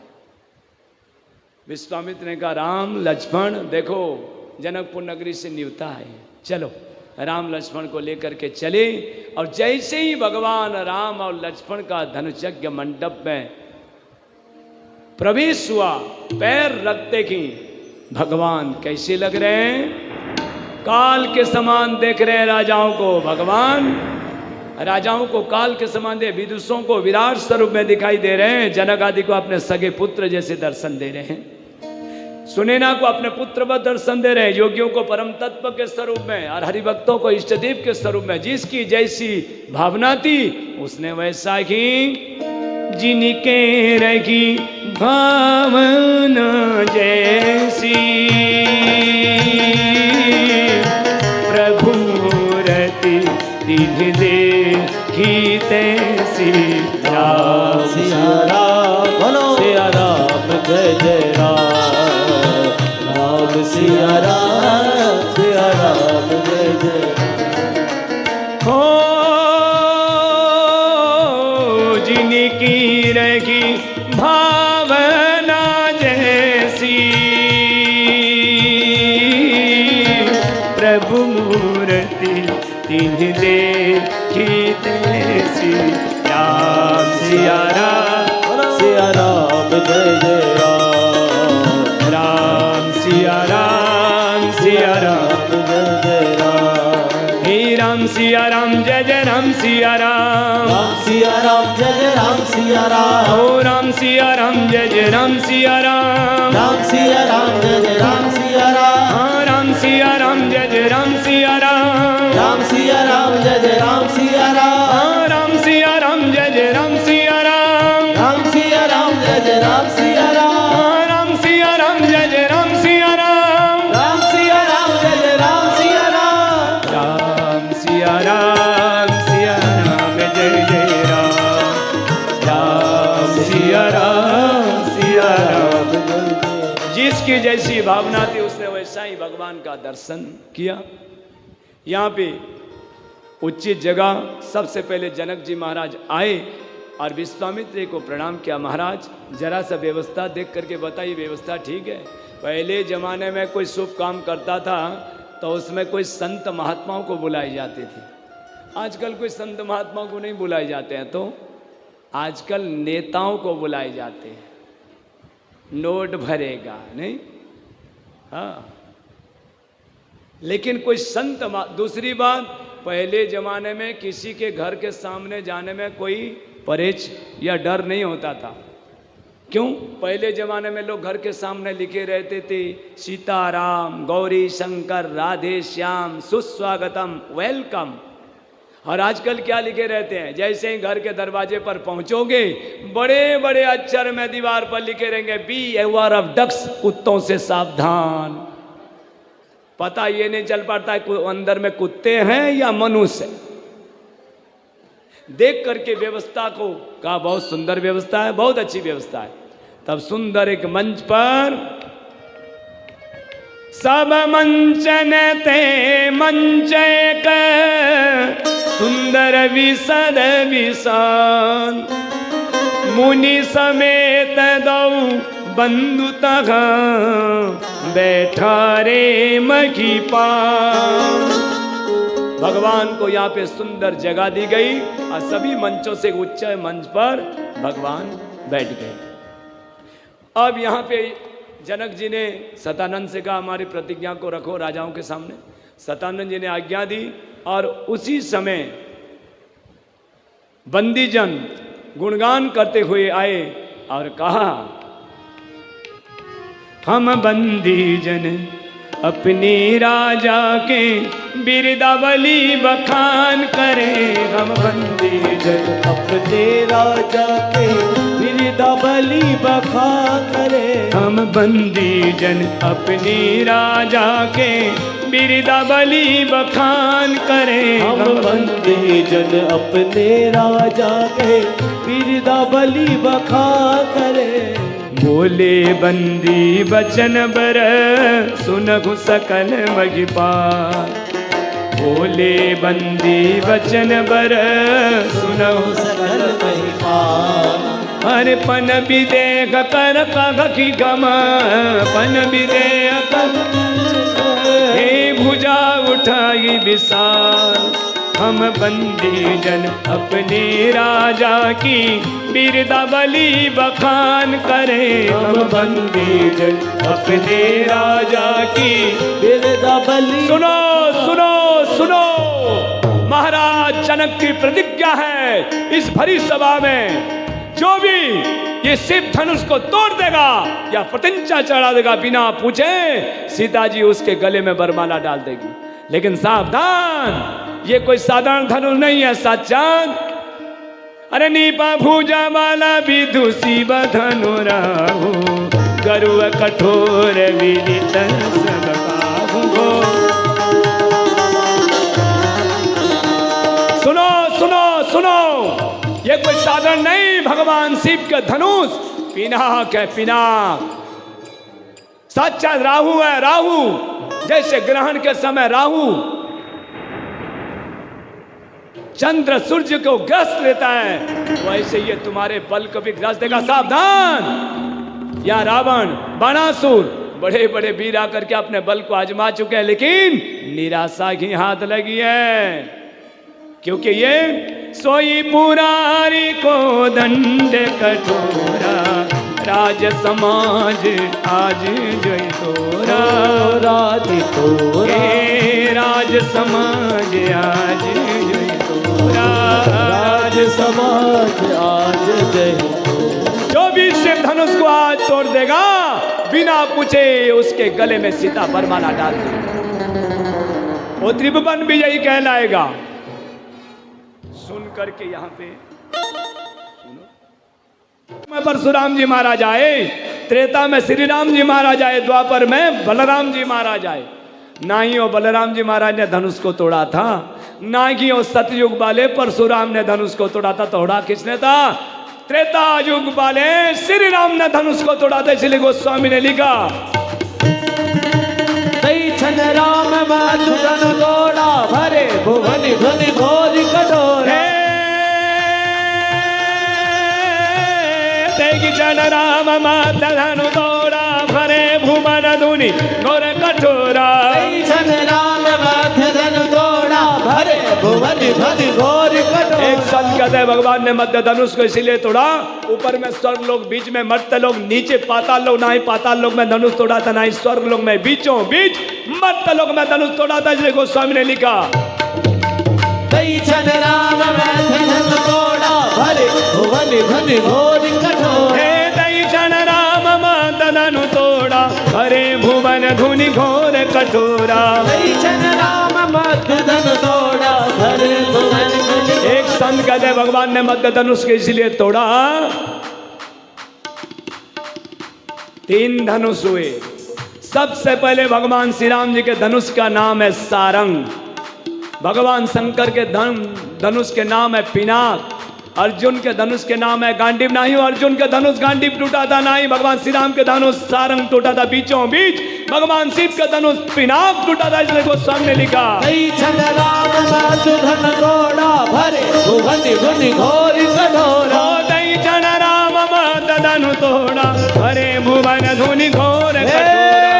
विश्वामित्र ने कहा, राम लक्ष्मण देखो जनकपुर नगरी से न्योता है, चलो। राम लक्ष्मण को लेकर के चले और जैसे ही भगवान राम और लक्ष्मण का धनुष यज्ञ मंडप में प्रवेश हुआ, पैर रखते ही भगवान कैसे लग रहे हैं, काल के समान देख रहे हैं राजाओं को। भगवान राजाओं को काल के समान दे, विदुषों को विराट स्वरूप में दिखाई दे रहे हैं, जनक आदि को अपने सगे पुत्र जैसे दर्शन दे रहे हैं, सुनैना को अपने पुत्रवत दर्शन दे रहे हैं, योगियों को परम तत्व के स्वरूप में और हरिभक्तों को इष्टदेव के स्वरूप में। जिसकी जैसी भावना थी उसने वैसा ही जिनके रही भावना जैसी, प्रभु मूर्ति दिल देखी तैसी। राम सिया राम, बोलो सिया राम जय जय राम, राम सिया राम जय जय। हो जिनकी रही भावना जैसी, प्रभु मूर्ति तिन्ह देखी तैसी। राम सिया राम, सिया राम जय जय राम, राम सिया राम, सिया राम जय जय राम। हे राम सिया राम जय जय राम सिया राम, राम सिया राम जय जय राम सिया राम, ओ राम सिया राम जय जय राम सिया राम, राम सिया राम जय जय राम सिया राम, हाँ राम सिया राम जय जय राम सिया राम, सिया राम जय जय राम सिया राम। राम सिया राम जय जय राम सिया राम। राम सिया राम जय जय राम सिया राम। राम सिया राम जय जय राम सिया राम। राम सिया राम जय जय राम सिया राम। राम सिया राम जय जय राम। राम सिया राम जिसकी जैसी भावना थी उसने वैसा ही भगवान का दर्शन किया। यहाँ पे उचित जगह सबसे पहले जनक जी महाराज आए और विश्वामित्र को प्रणाम किया। महाराज जरा सा व्यवस्था देख करके बताइए, व्यवस्था ठीक है? पहले जमाने में कोई शुभ काम करता था तो उसमें कोई संत महात्माओं को बुलाए जाते थे। आजकल कोई संत महात्माओं को नहीं बुलाए जाते हैं, तो आजकल नेताओं को बुलाए जाते हैं। नोट भरेगा नहीं, हाँ, लेकिन कोई संत। दूसरी बात, पहले जमाने में किसी के घर के सामने जाने में कोई परहेज या डर नहीं होता था। क्यों? पहले जमाने में लोग घर के सामने लिखे रहते थे, सीताराम, गौरी शंकर, राधे श्याम, सुस्वागतम, वेलकम। और आजकल क्या लिखे रहते हैं? जैसे ही घर के दरवाजे पर पहुंचोगे, बड़े बड़े अक्षर में दीवार पर लिखे रहेंगे, बी एवर ऑफ डक्स, कुत्तों से सावधान। पता ये नहीं चल पाता है अंदर में कुत्ते हैं या मनुष्य। देख करके व्यवस्था को कहा बहुत सुंदर व्यवस्था है, बहुत अच्छी व्यवस्था है। तब सुंदर एक मंच पर सब मंचन ते मंचक, सुंदर विसद विसान, मुनि समेत दौ बंधु तह, बैठा रे मखी पान। भगवान को यहाँ पे सुंदर जगह दी गई और सभी मंचों से उच्च मंच पर भगवान बैठ गए। अब यहाँ पे जनक जी ने सतानंद से कहा हमारी प्रतिज्ञा को रखो राजाओं के सामने। सतानंद जी ने आज्ञा दी और उसी समय बंदीजन गुणगान करते हुए आए और कहा, हम बंदीजन अपने राजा के बिरदावली बखान करें। हम बंदीजन अपने राजा के बिरदावली बखान करें। हम बंदीजन अपने राजा के बिरदावली बखान करें। हम बंदीजन अपने राजा के बिरदावली बखान करें। बोले बंदी बचन बर, सुनहु सकल महिपाल। बोले बंदी बचन बर, सुनहु सकल महिपाल। अरे पन विदेह कर कग की गम, पन विदेह कर हे भुजा उठाई विशाल। हम बंदीजन अपने राजा की बिरदावली बखान करें। हम बंदीजन अपने राजा की बिरदावली। सुनो सुनो सुनो, महाराज जनक की प्रतिज्ञा है इस भरी सभा में, जो भी ये शिव धनुष को तोड़ देगा या प्रतिज्ञा चढ़ा देगा बिना पूछे, सीता जी उसके गले में बरमाला डाल देगी। लेकिन सावधान, ये कोई साधारण धनुष नहीं है साचान। अरे नीपा भूजा वाला विदुषी बधनु राहु, गरुव कठोर विदित सब काहू गो। सुनो सुनो सुनो, ये कोई साधारण नहीं, भगवान शिव का धनुष पिनाक है, पिनाक। साक्षात राहु है, राहु। जैसे ग्रहण के समय राहु चंद्र सूर्य को ग्रस्त लेता है, वैसे ये तुम्हारे बल को भी ग्रस्त देगा। सावधान। या रावण, बाणासुर, बड़े बड़े वीर आकर के अपने बल को आजमा चुके हैं, लेकिन निराशा की हाथ लगी है, क्योंकि ये सोई पुरारी को दंड कठोरा, राज समाज आज जय तोरा। राज तोरा, राज समाज आज जय तोरा। राज समाज आज जय। जो भी शिव धनुष को आज तोड़ देगा, बिना पूछे उसके गले में सीता बरमाला डाल देगा। वो त्रिभुवन विजयी कहलाएगा। सुन करके यहाँ पे सुनो, में परशुराम जी महाराज आए, त्रेता में श्री राम जी महाराज आए, द्वापर में बलराम जी महाराज आए। ना ही वो बलराम जी महाराज ने धनुष को तोड़ा था, ना ही वो सतयुग वाले परशुराम ने धनुष को तोड़ा था। तोड़ा किसने था? त्रेता युग वाले श्री राम ने धनुष को तोड़ा था। इसलिए गोस्वामी ने लिखा छन राम मातु धनु तोड़ा भरे भुवन ध्वनि घोर कठोर। छन राम मातु धनु तोड़ा भरे भुवन ध्वनि घोर कठोरा। छन राम मातु धनु तोड़ा भरे भुवन ध्वनि घोर कठोर। एक संत कहते हैं भगवान ने मध्य धनुष को इसीलिए तोड़ा, ऊपर में स्वर्ग लोग, बीच में मर्त्य लोग, नीचे पाताल लोग। ना ही पाताल लोग में धनुष तोड़ा था, ना ही स्वर्ग लोग में, बीचों बीच मर्त्य लोग में धनुष तोड़ा था। इसलिए गोस्वामी ने लिखा छन राम मातु धनु तोड़ा भरे भुवन ध्वनि घोर कठोर। छन राम मातु धनु तोड़ा भरे भुवन ध्वनि घोर कठोरा। छन राम मातु धनु तोड़ा भरे भुवन ध्वनि। एक संत कहते भगवान ने मध्य धनुष के इसलिए तोड़ा, 3 धनुष हुए। सबसे पहले भगवान श्री राम जी के धनुष का नाम है सारंग, भगवान शंकर के धनुष के नाम है पिनाक, अर्जुन के धनुष के नाम है गांडीव। ना ही अर्जुन के धनुष गांडीव टूटा था, ना ही भगवान श्री राम के धनुष सारंग टूटा था। बीचों बीच भगवान शिव के धनुष पिनाक टूटा था। इसलिए गोस्वामी ने लिखा छन राम मातु धनु तोड़ा भरे भुवन ध्वनि घोर कठोर। छन राम मातु धनु तोड़ा भरे भुवन ध्वनि घोर कठोरा।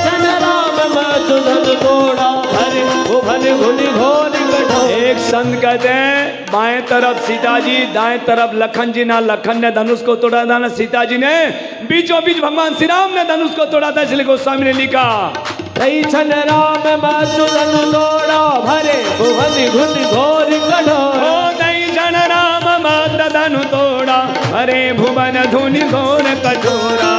छन राम मातु धनु तोड़ा भरे भुवन ध्वनि घोर कठोर। एक संत कहते हैं बाएं तरफ सीता जी, दाएं तरफ लखन जी। ना लखन ने धनुष को तोड़ा था, ना सीता जी ने। बीचों बीच भगवान श्री राम ने धनुष को तोड़ा था। इसलिए गोस्वामी ने लिखा छन राम मातु धनु तोड़ा भरे भुवन ध्वनि घोर कठोर। छन राम मातु धनु तोड़ा भरे भुवन ध्वनि घोर कठोरा।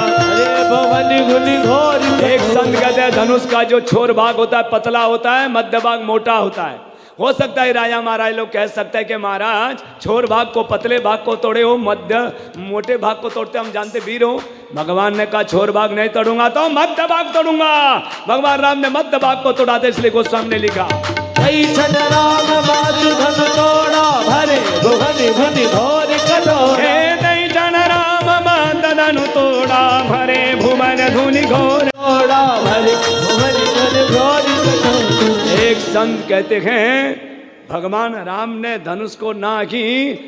भुवन ध्वनि घोर। एक संत कहते हैं धनुष का जो छोर भाग होता है पतला होता है, मध्य भाग मोटा होता है। हो सकता है राजा महाराज लोग कह सकते हैं कि महाराज छोर भाग को, पतले भाग को तोड़े हो, मध्य मोटे भाग को तोड़ते हम जानते वीर हो। भगवान ने कहा छोर भाग नहीं तोड़ूंगा तो मध्य भाग तोड़ूंगा। भगवान राम ने मध्य भाग को तोड़ा था। इसलिए गोस्वामी ने लिखा छन राम मातु धनु तोड़ा भरे भुवन ध्वनि घोर कठोर। छन राम मातु धनु तोड़ा भरे भुवन ध्वनि घोर तोड़ा भरे भुवन ध्वनि घोर कठोर। एक संत कहते हैं भगवान राम ने धनुष को ना ही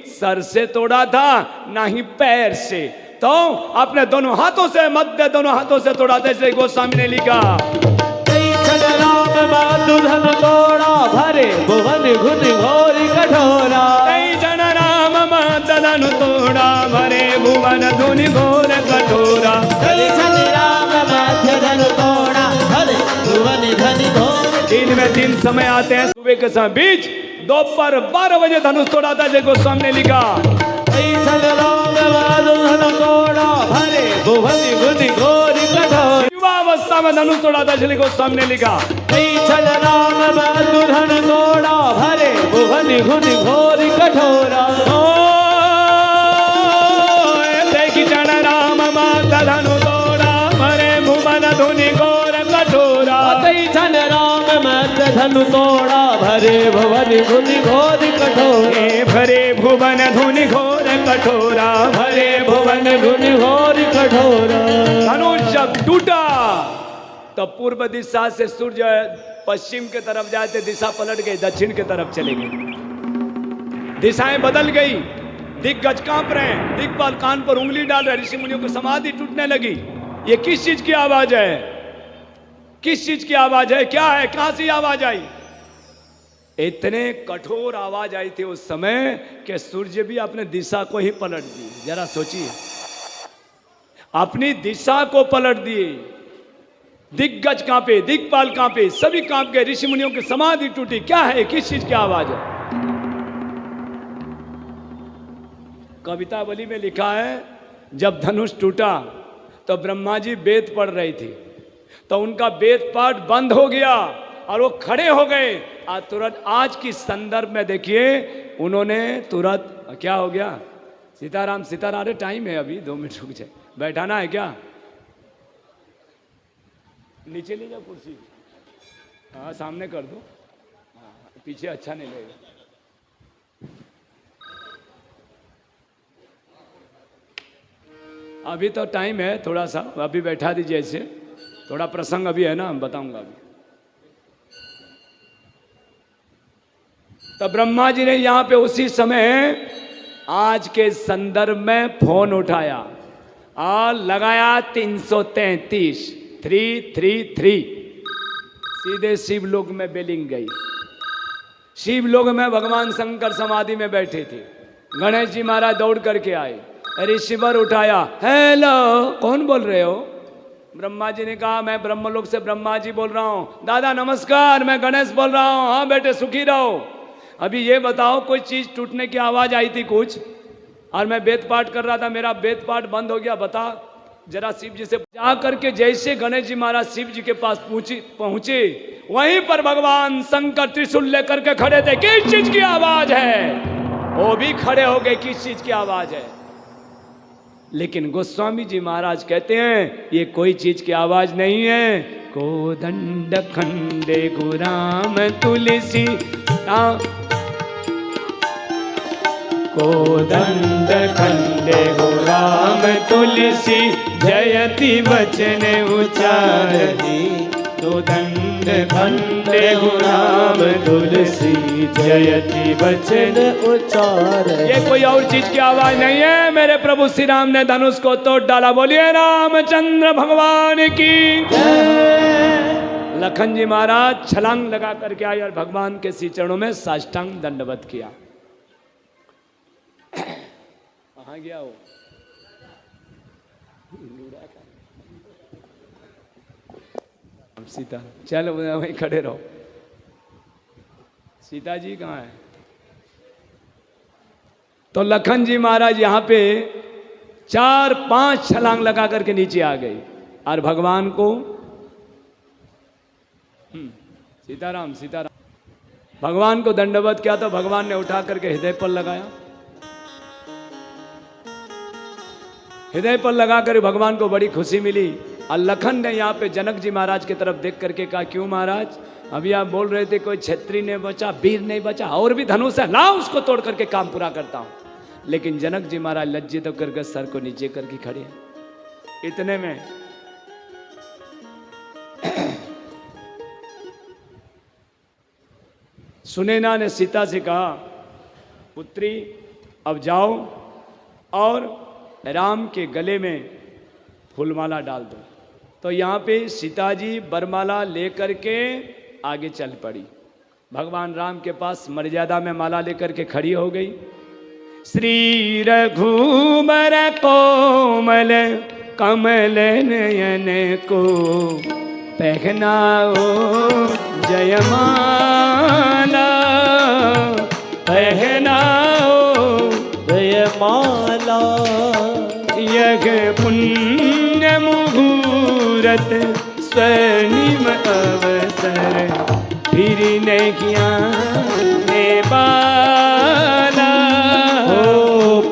सर से तोड़ा था, ना ही पैर से, तो अपने दोनों हाथों से, मध्य दोनों हाथों से तोड़ा था। इसलिए गोस्वामी ने लिखा छन राम मातु धनु तोड़ा भरे भुवन ध्वनि घोर कठोरा। छन राम मातु धनु तोड़ा भरे भुवन ध्वनि घोर कठोरा। छन राम मातु धनु तोड़ा भरे भुवन ध्वनि घोर। दिन में 3 समय आते हैं, सुबह के समय बीच, दोपहर 12 बजे धनुष तोड़ा था। जय गोस्वामी ने लिखा छन राम मातु धनु तोड़ा भरे भुवन ध्वनि घोर कठोर। युवावस्था में धनुष तोड़ा था। इसलिए गोस्वामी ने लिखा छन राम मातु धनु तोड़ा भरे भुवन ध्वनि घोर कठोरा। छन राम मातु धनु तोड़ा भरे भुवन ध्वनि घोर कठोरा। छन राम मातु धनु तोड़ा भरे भुवन ध्वनि घोर कठोर। भरे भुवन ध्वनि घोर कठोरा। भरे भुवन ध्वनि घोर कठोरा। धनुष जब टूटा तो पूर्व दिशा से सूर्य पश्चिम के तरफ जाए थे, दिशा पलट गई, दक्षिण के तरफ चले गई। दिशाएं बदल गई, दिग्गज कांप रहे हैं, दिग्पाल कान पर उंगली डाल रहे, ऋषि मुनियों की समाधि टूटने लगी। ये किस चीज की आवाज है? किस चीज की आवाज है? क्या है? कहां से आवाज आई? इतने कठोर आवाज आई थी उस समय कि सूर्य भी अपने दिशा को ही पलट दी। जरा सोचिए, अपनी दिशा को पलट दिए। दिग्गज कांपे, दिग्पाल कांपे, सभी कांप गए, ऋषि मुनियों की समाधि टूटी। क्या है? किस चीज की आवाज है? कवितावली में लिखा है जब धनुष टूटा तो ब्रह्मा जी वेद पढ़ रही थी, तो उनका वेद पाठ बंद हो गया। और वो खड़े हो गए और तुरंत आज की संदर्भ में देखिए उन्होंने तुरंत क्या हो गया, सीताराम सीताराम, अरे टाइम है अभी 2 मिनट रुक जाए, बैठाना है क्या, नीचे ले जाओ कुर्सी, हाँ सामने कर दो, हाँ, पीछे अच्छा नहीं लगेगा। अभी तो टाइम है थोड़ा सा, अभी बैठा दीजिए ऐसे, थोड़ा प्रसंग अभी है ना, हम बताऊंगा अभी। तो ब्रह्मा जी ने यहां पे उसी समय आज के संदर्भ में फोन उठाया और लगाया 333 333, सीधे शिवलोक में बेलिंग गई। शिवलोक में भगवान शंकर समाधि में बैठे थे, गणेश जी महाराज दौड़ करके आए, रिसीवर उठाया, हेलो कौन बोल रहे हो? ब्रह्मा जी ने कहा मैं ब्रह्मलोक से ब्रह्मा जी बोल रहा हूं। दादा नमस्कार, मैं गणेश बोल रहा हूं। हाँ बेटे सुखी रहो। अभी ये बताओ कोई चीज टूटने की आवाज आई थी कुछ, और मैं वेद पाठ कर रहा था, मेरा वेद पाठ बंद हो गया, बता जरा शिव जी से जा करके। जैसे गणेश जी महाराज शिव जी के पास पहुंचे वहीं पर भगवान शंकर त्रिशूल लेकर के खड़े थे। किस चीज की आवाज है? वो भी खड़े हो गए, किस चीज की आवाज है? लेकिन गोस्वामी जी महाराज कहते हैं ये कोई चीज की आवाज नहीं है। कोदंड खंडे गुराम तुलसी, कोदंड खंडे गुराम तुलसी, जयति वचन उचारती। कोदंड खंडे गुराम तुलसी, जयति वचन उचार। ये कोई और चीज की आवाज नहीं है। मेरे प्रभु श्री राम ने धनुष को तोड़ डाला। बोलिए रामचंद्र भगवान की जय। लखन जी महाराज छलांग लगा करके आए और भगवान के श्री चरणों में साष्टांग दंडवत किया। कहाँ गया वो? सीता, चलो वहीं खड़े रहो। सीता जी कहाँ है? तो लखन जी महाराज यहाँ पे 4-5 छलांग लगा करके नीचे आ गए और भगवान को सीताराम सीताराम भगवान को दंडवत किया। तो भगवान ने उठा करके हृदय पर लगाया। हृदय पर लगाकर भगवान को बड़ी खुशी मिली। और लखन ने यहाँ पे जनक जी महाराज की तरफ देख करके कहा, क्यों महाराज, अभी आप बोल रहे थे कोई क्षत्रिय नहीं बचा, वीर नहीं बचा, और भी धनुष है, लाओ उसको तोड़ करके काम पूरा करता हूं। लेकिन जनक जी महाराज लज्जित होकर के सर को नीचे करके खड़े हैं। इतने में सुनैना ने सीता से कहा, पुत्री अब जाओ और राम के गले में फूलमाला डाल दो। तो यहाँ पे सीता जी बरमाला लेकर के आगे चल पड़ी। भगवान राम के पास मर्यादा में माला लेकर के खड़ी हो गई। श्री रघुबर कोमल कमल नयन को पहनाओ जयमाला, पहनाओ जयमाला। यज्ञ पुण्य मुहूर्त स्वर्णिम अवसर, फिर नहीं आने वाला। हो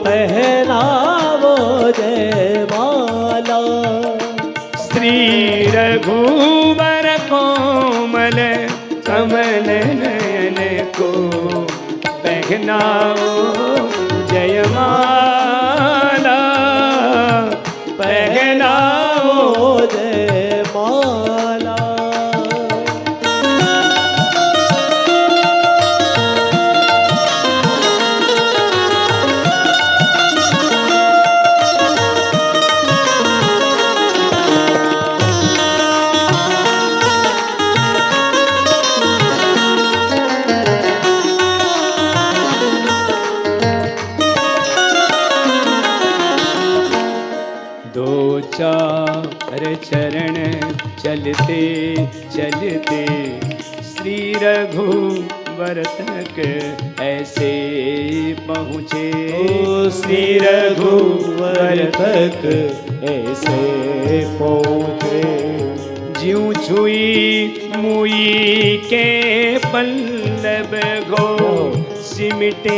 पहनावो जयमाला। श्री रघुबर कोमल कमल नयन को पहनाओ जयमाला, पहनाओ जयमाला। चरण चलते चलते श्री रघुवर तक ऐसे पहुँचे। श्री रघुवर तक ऐसे पहुँचे। ज्यों छुई मुई के पल्लव गो सिमटे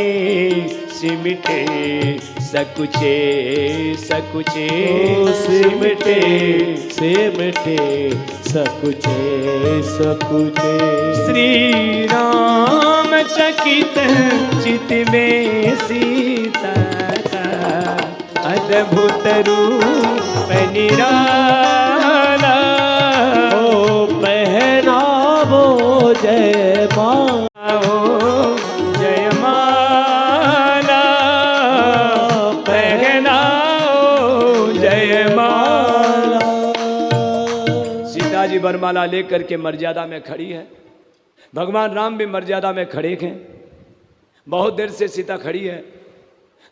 सिमटे सकुचे सकुचे सिमटे सिमटे सकुचे सकुचे। श्री राम चकित चित में सीता का अद्भुत रूप निराला। ओ पहनावो जय माला, जय माला पहनाओ जय माला। सीता जी वरमाला लेकर के मर्यादा में खड़ी है, भगवान राम भी मर्यादा में खड़े हैं। बहुत देर से सीता खड़ी है।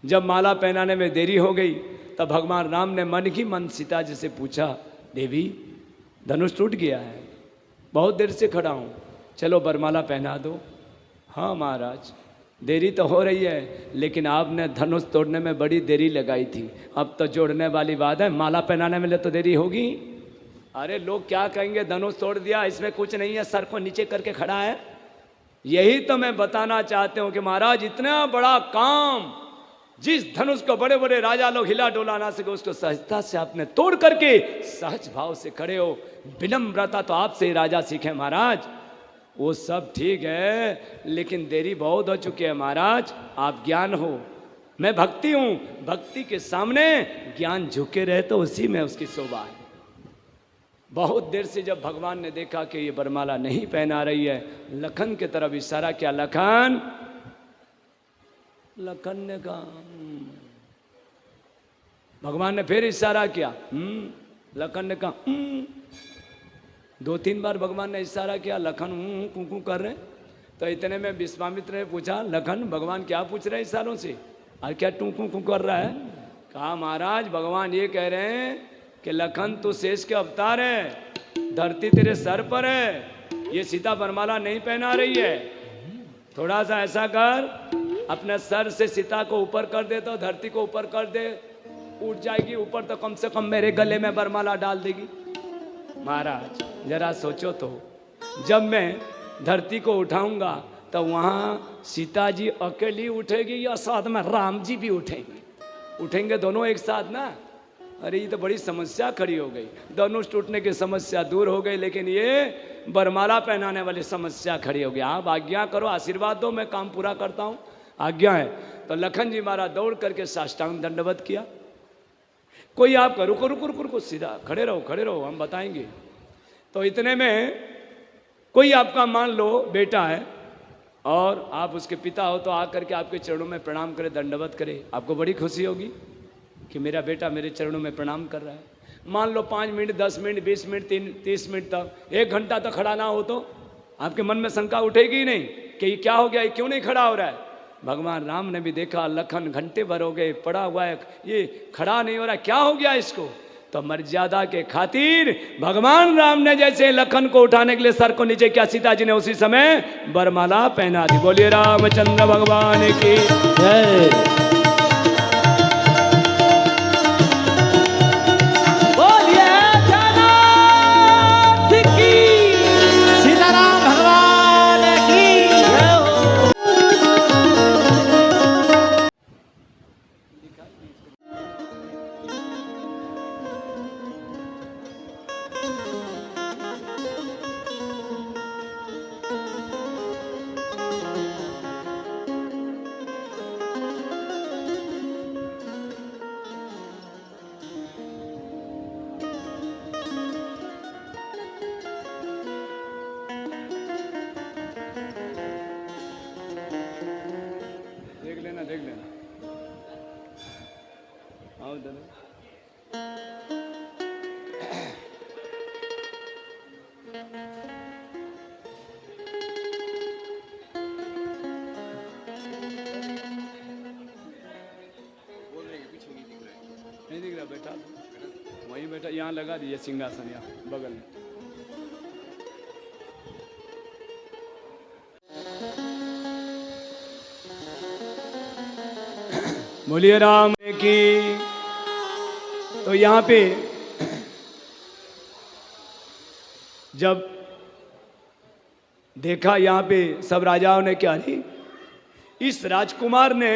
जब माला पहनाने में देरी हो गई तब भगवान राम ने मन ही मन सीता जी से पूछा, देवी धनुष टूट गया है, बहुत देर से खड़ा हूँ, चलो वरमाला पहना दो। हाँ महाराज देरी तो हो रही है, लेकिन आपने धनुष तोड़ने में बड़ी देरी लगाई थी, अब तो जोड़ने वाली बात है, माला पहनाने में तो देरी होगी। अरे लोग क्या कहेंगे, धनुष तोड़ दिया, इसमें कुछ नहीं है, सर को नीचे करके खड़ा है। यही तो मैं बताना चाहते हूँ कि महाराज इतना बड़ा काम, जिस धनुष को बड़े बड़े राजा लोग हिला डोला ना सके, उसको सहजता से आपने तोड़ करके सहज भाव से खड़े हो। विनम्रता तो आपसे ही राजा सीखे महाराज। वो सब ठीक है, लेकिन देरी बहुत हो चुकी है महाराज, आप ज्ञान हो, मैं भक्ति हूँ, भक्ति के सामने ज्ञान झुके रहे तो उसी में उसकी शोभा है। बहुत देर से जब भगवान ने देखा कि ये वरमाला नहीं पहना रही है, लखन की तरफ इशारा किया, लखन। लखन ने कहा भगवान ने फिर इशारा किया, लखन ने कहा 2-3 बार भगवान ने इशारा किया, लखन कुकू कर रहे। तो इतने में विश्वामित्र ने पूछा, लखन भगवान क्या पूछ रहे हैं इशारों से, और क्या टू कू कर रहा है? कहा महाराज भगवान ये कह रहे हैं कि लखन तू शेष के अवतार है, धरती तेरे सर पर है, ये सीता वरमाला नहीं पहना रही है, थोड़ा सा ऐसा कर, अपने सर से सीता को ऊपर कर दे, तो धरती को ऊपर कर दे, उठ जाएगी ऊपर, तो कम से कम मेरे गले में वरमाला डाल देगी। महाराज जरा सोचो तो, जब मैं धरती को उठाऊंगा तो वहाँ सीता जी अकेली उठेगी या साथ में राम जी भी उठेंगे? उठेंगे दोनों एक साथ ना। अरे ये तो बड़ी समस्या खड़ी हो गई, धनुष टूटने की समस्या दूर हो गई, लेकिन ये वरमाला पहनाने वाली समस्या खड़ी हो गई। आप आज्ञा करो, आशीर्वाद दो, मैं काम पूरा करता हूँ, आज्ञा है। तो लखन जी महाराज दौड़ करके साष्टांग दंडवत किया। कोई आपका रुको रुको रुको रुको, सीधा खड़े रहो, हम बताएंगे। तो इतने में कोई आपका मान लो बेटा है और आप उसके पिता हो, तो आकर के आपके चरणों में प्रणाम करे, दंडवत करे, आपको बड़ी खुशी होगी कि मेरा बेटा मेरे चरणों में प्रणाम कर रहा है। मान लो 5 मिनट 10 मिनट 20 मिनट 30 मिनट तक, 1 घंटा तक खड़ा ना हो तो आपके मन में शंका उठेगी ही नहीं कि ये क्या हो गया, ये क्यों नहीं खड़ा हो रहा है। भगवान राम ने भी देखा, लखन घंटे भर हो गए पड़ा हुआ है, ये खड़ा नहीं हो रहा, क्या हो गया इसको। तो मर्यादा के खातिर भगवान राम ने जैसे लखन को उठाने के लिए सर को नीचे किया, सीता जी ने उसी समय वरमाला पहना दी। बोलिए रामचंद्र भगवान की जय। देख लेना आओ दल। नहीं दिख रहा बेटा, वहीं बैठा, यहाँ लगा दिए सिंहासन, यहाँ बगल में। बोलिए राम की। तो यहाँ पे जब देखा यहाँ पे सब राजाओं ने क्या नहीं, इस राजकुमार ने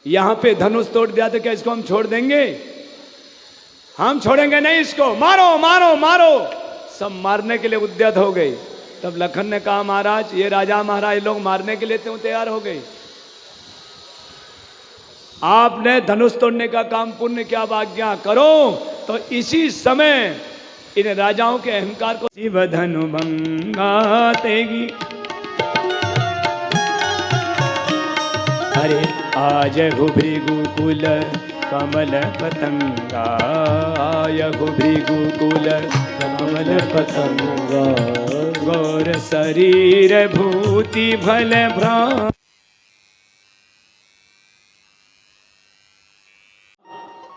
यहाँ पे धनुष तोड़ दिया तो क्या इसको हम छोड़ देंगे? हम छोड़ेंगे नहीं इसको, मारो मारो मारो। सब मारने के लिए उद्यत हो गए। तब लखन ने कहा महाराज ये राजा महाराज लोग मारने के लिए क्यों तैयार हो गए? आपने धनुष तोड़ने का काम पुण्य क्या आज्ञा करो। तो इसी समय इन राजाओं के अहंकार को शिव धनु भंगा तेगी। अरे आज हो भृगुकुल कमल पतंगा, आय हो भृगुकुल कमल पतंगा, गौर शरीर भूति भल भ्राम।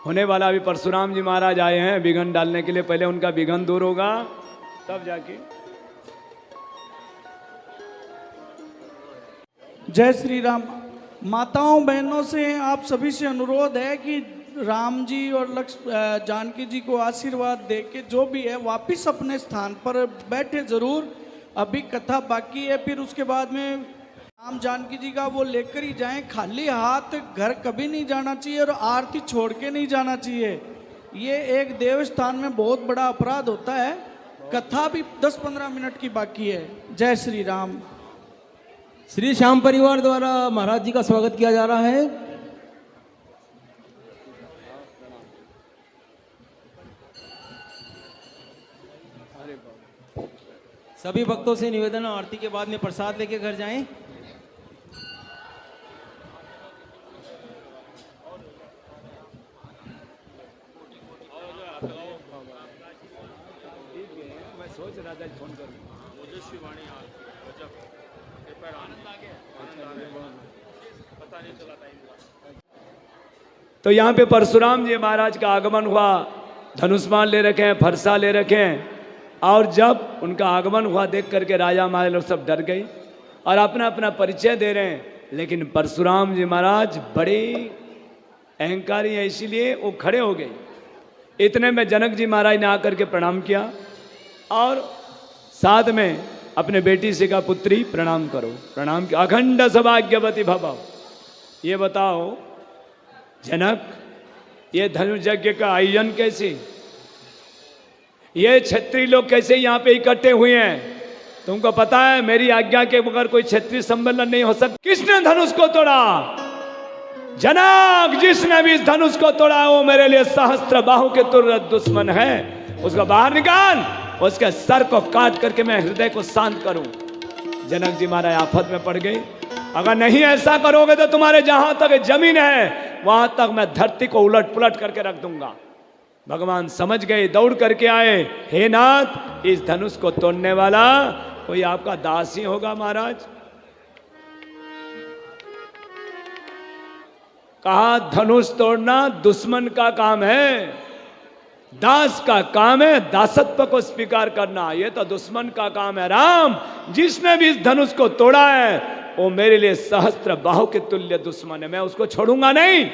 होने वाला अभी परशुराम जी महाराज आए हैं विघन डालने के लिए। पहले उनका विघन दूर होगा तब जाके। जय श्री राम। माताओं बहनों से आप सभी से अनुरोध है कि राम जी और जानकी जी को आशीर्वाद दे के जो भी है वापिस अपने स्थान पर बैठे जरूर। अभी कथा बाकी है, फिर उसके बाद में राम जानकी जी का वो लेकर ही जाएं। खाली हाथ घर कभी नहीं जाना चाहिए और आरती छोड़ के नहीं जाना चाहिए। ये एक देवस्थान में बहुत बड़ा अपराध होता है। कथा भी 10-15 मिनट की बाकी है। जय श्री राम। श्री श्याम परिवार द्वारा महाराज जी का स्वागत किया जा रहा है। सभी भक्तों से निवेदन है आरती के बाद में प्रसाद लेके घर जाएं। मैं सोच रहा था फोन करूं। तो यहाँ पे परशुराम जी महाराज का आगमन हुआ। धनुष्मान ले रखे हैं, फरसा ले रखे हैं। और जब उनका आगमन हुआ देख करके राजा महाराज लोग सब डर गए और अपना अपना परिचय दे रहे हैं। लेकिन परशुराम जी महाराज बड़े अहंकारी हैं, इसीलिए वो खड़े हो गए। इतने में जनक जी महाराज ने आकर के प्रणाम किया और साथ में अपने बेटी से कहा पुत्री प्रणाम करो। प्रणाम किया। अखंड सौभाग्यवती भव। ये बताओ जनक, ये धनुष यज्ञ का आयोजन कैसे, ये क्षत्रिय लोग कैसे यहाँ पे इकट्ठे हुए हैं? तुमको पता है मेरी आज्ञा के बगैर कोई क्षत्रिय सम्मेलन नहीं हो सकता। किसने धनुष को तोड़ा? जनक, जिसने भी इस धनुष को तोड़ा वो मेरे लिए सहस्त्र बाहु के तुल्य दुश्मन है। उसको बाहर निकाल, उसके सर को काट करके मैं हृदय को शांत करूं। जनक जी महाराज आफत में पड़ गए। अगर नहीं ऐसा करोगे तो तुम्हारे जहां तक जमीन है वहां तक मैं धरती को उलट पुलट करके रख दूंगा। भगवान समझ गए, दौड़ करके आए। हे नाथ, इस धनुष को तोड़ने वाला कोई आपका दास ही होगा महाराज। कहा धनुष तोड़ना दुश्मन का काम है, दास का काम है दासत्व को स्वीकार करना। ये तो दुश्मन का काम है। राम, जिसने भी इस धनुष को तोड़ा है वो मेरे लिए सहस्त्र बाहु के तुल्य दुश्मन है। मैं उसको छोड़ूंगा नहीं।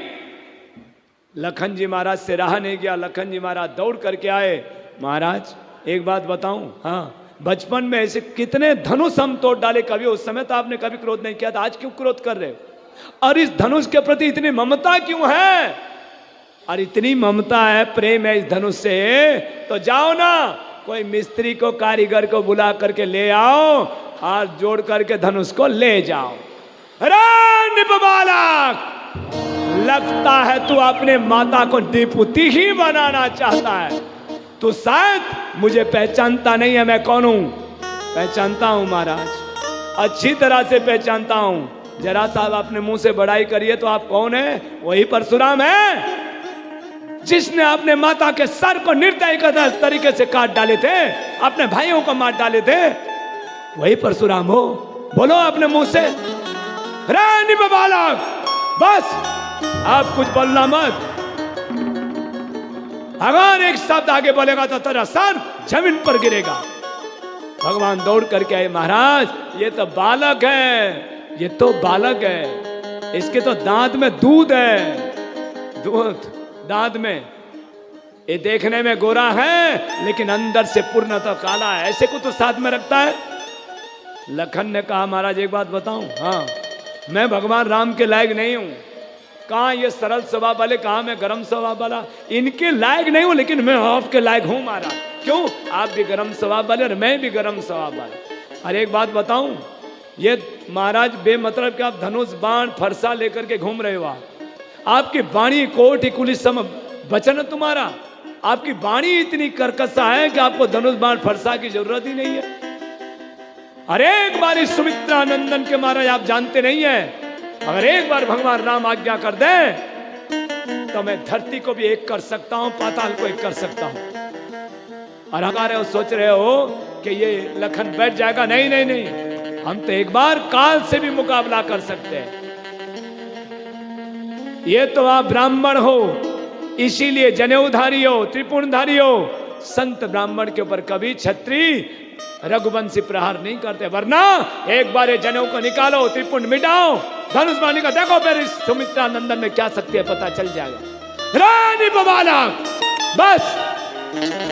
लखन जी महाराज से रहा नहीं गया। लखन जी महाराज दौड़ करके आए। महाराज एक बात बताऊं, हाँ, बचपन में ऐसे कितने धनुष हम तोड़ डाले। कभी उस समय तो आपने कभी क्रोध नहीं किया था, आज क्यों क्रोध कर रहे हो? और इस धनुष के प्रति इतनी ममता क्यों है? और इतनी ममता है, प्रेम है इस धनुष से, तो जाओ ना कोई मिस्त्री को, कारीगर को बुला करके ले आओ, हाथ जोड़ करके धनुष को ले जाओ। अरे निप बालक, लगता है तू अपने माता को निपुती ही बनाना चाहता है। तू शायद मुझे पहचानता नहीं है मैं कौन हूं। पहचानता हूं महाराज, अच्छी तरह से पहचानता हूं। जरा साहब अपने मुंह से बड़ाई करिए तो आप कौन है? वही परशुराम है जिसने अपने माता के सर को निर्दयी तरीके से काट डाले थे, अपने भाइयों को मार डाले थे। वही परशुराम हो? बोलो अपने मुंह से। रानी बालक, बस आप कुछ बोलना मत। अगर एक शब्द आगे बोलेगा तो तेरा सर जमीन पर गिरेगा। भगवान दौड़ करके आए। महाराज, ये तो बालक है, ये तो बालक है, इसके तो दांत में दूध है, दूध दांत में। ये देखने में गोरा है लेकिन अंदर से पूर्णतः काला है, ऐसे को तो साथ में रखता है। लखन ने कहा महाराज एक बात बताऊं, हाँ मैं भगवान राम के लायक नहीं हूं। कहाँ ये सरल स्वभाव वाले, कहाँ मैं गरम स्वभाव वाला, इनके लायक नहीं हूं लेकिन मैं आपके लायक हूं महाराज। क्यों? आप भी गरम स्वभाव वाले और मैं भी गरम स्वभाव वाला। और एक बात बताऊं, ये महाराज बेमतलब के आप धनुष बाण फरसा लेकर के घूम रहे हो। आपकी वाणी कोटि कुलिस सम वचन है तुम्हारा, आपकी वाणी इतनी कर्कशा है कि आपको धनुष बाण फरसा की जरूरत ही नहीं है। अरे एक बार इस सुमित्रा नंदन के महाराज आप जानते नहीं है, अगर एक बार भगवान राम आज्ञा कर दे तो मैं धरती को भी एक कर सकता हूं, पाताल को एक कर सकता हूं। और अगर सोच रहे हो कि ये लखन बैठ जाएगा, नहीं नहीं नहीं, हम तो एक बार काल से भी मुकाबला कर सकते हैं। ये तो आप ब्राह्मण हो इसीलिए जनेऊधारी हो, त्रिपुणधारी हो। संत ब्राह्मण के ऊपर कभी छत्री रघुवंशी प्रहार नहीं करते, वरना एक बार ये जनेऊ को निकालो, त्रिपुंड मिटाओ, धनुष बाणी का देखो, फिर इस सुमित्रा नंदन में क्या शक्ति है पता चल जाएगा। रानी बालक बस।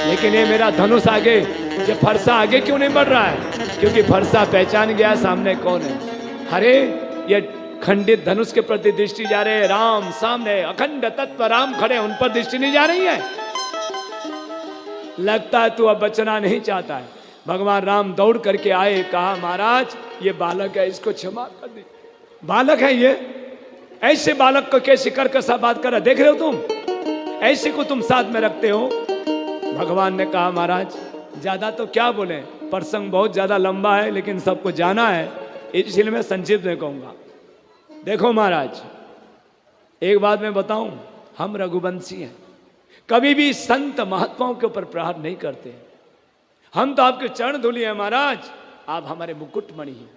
लेकिन ये मेरा धनुष आगे, ये फरसा आगे क्यों नहीं बढ़ रहा है? क्योंकि फरसा पहचान गया सामने कौन है। अरे ये खंडित धनुष के प्रति दृष्टि जा रहे, राम सामने अखंड तत्व राम खड़े, उन पर दृष्टि नहीं जा रही है। लगता है तू अब बचना नहीं चाहता है। भगवान राम दौड़ करके आए, कहा महाराज ये बालक है, इसको क्षमा कर दे। बालक है ये, ऐसे बालक को कैसे कर्कशा बात कर रहा, देख रहे हो तुम, ऐसे को तुम साथ में रखते हो। भगवान ने कहा महाराज ज्यादा तो क्या बोले, प्रसंग बहुत ज्यादा लंबा है लेकिन सबको जाना है, इसलिए मैं संक्षिप्त में कहूंगा। देखो महाराज एक बात मैं बताऊं, हम रघुवंशी हैं, कभी भी संत महात्माओं के ऊपर प्रहार नहीं करते। हम तो आपके चरण धूली हैं महाराज, आप हमारे मुकुटमणि हैं।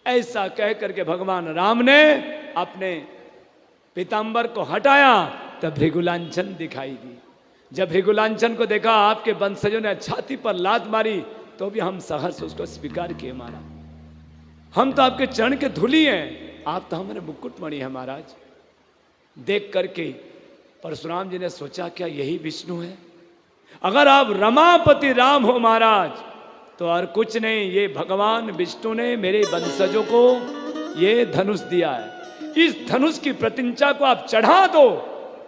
ऐसा कह करके भगवान राम ने अपने पीतांबर को हटाया, तब भृगुलांछन दिखाई दी। जब भृगुलांछन को देखा, आपके वंशजों ने छाती पर लात मारी, तो भी हम सहर्ष उसको स्वीकार किए महाराज। हम तो आपके चरण के धूली हैं, आप तो हमारे मुकुटमणि हैं महाराज। देख करके परशुराम जी ने सोचा क्या यही विष्णु है? अगर आप रमापति राम हो महाराज तो और कुछ नहीं, ये भगवान विष्णु ने मेरे वंशजों को ये धनुष दिया है। इस धनुष की प्रतिष्ठा को आप चढ़ा दो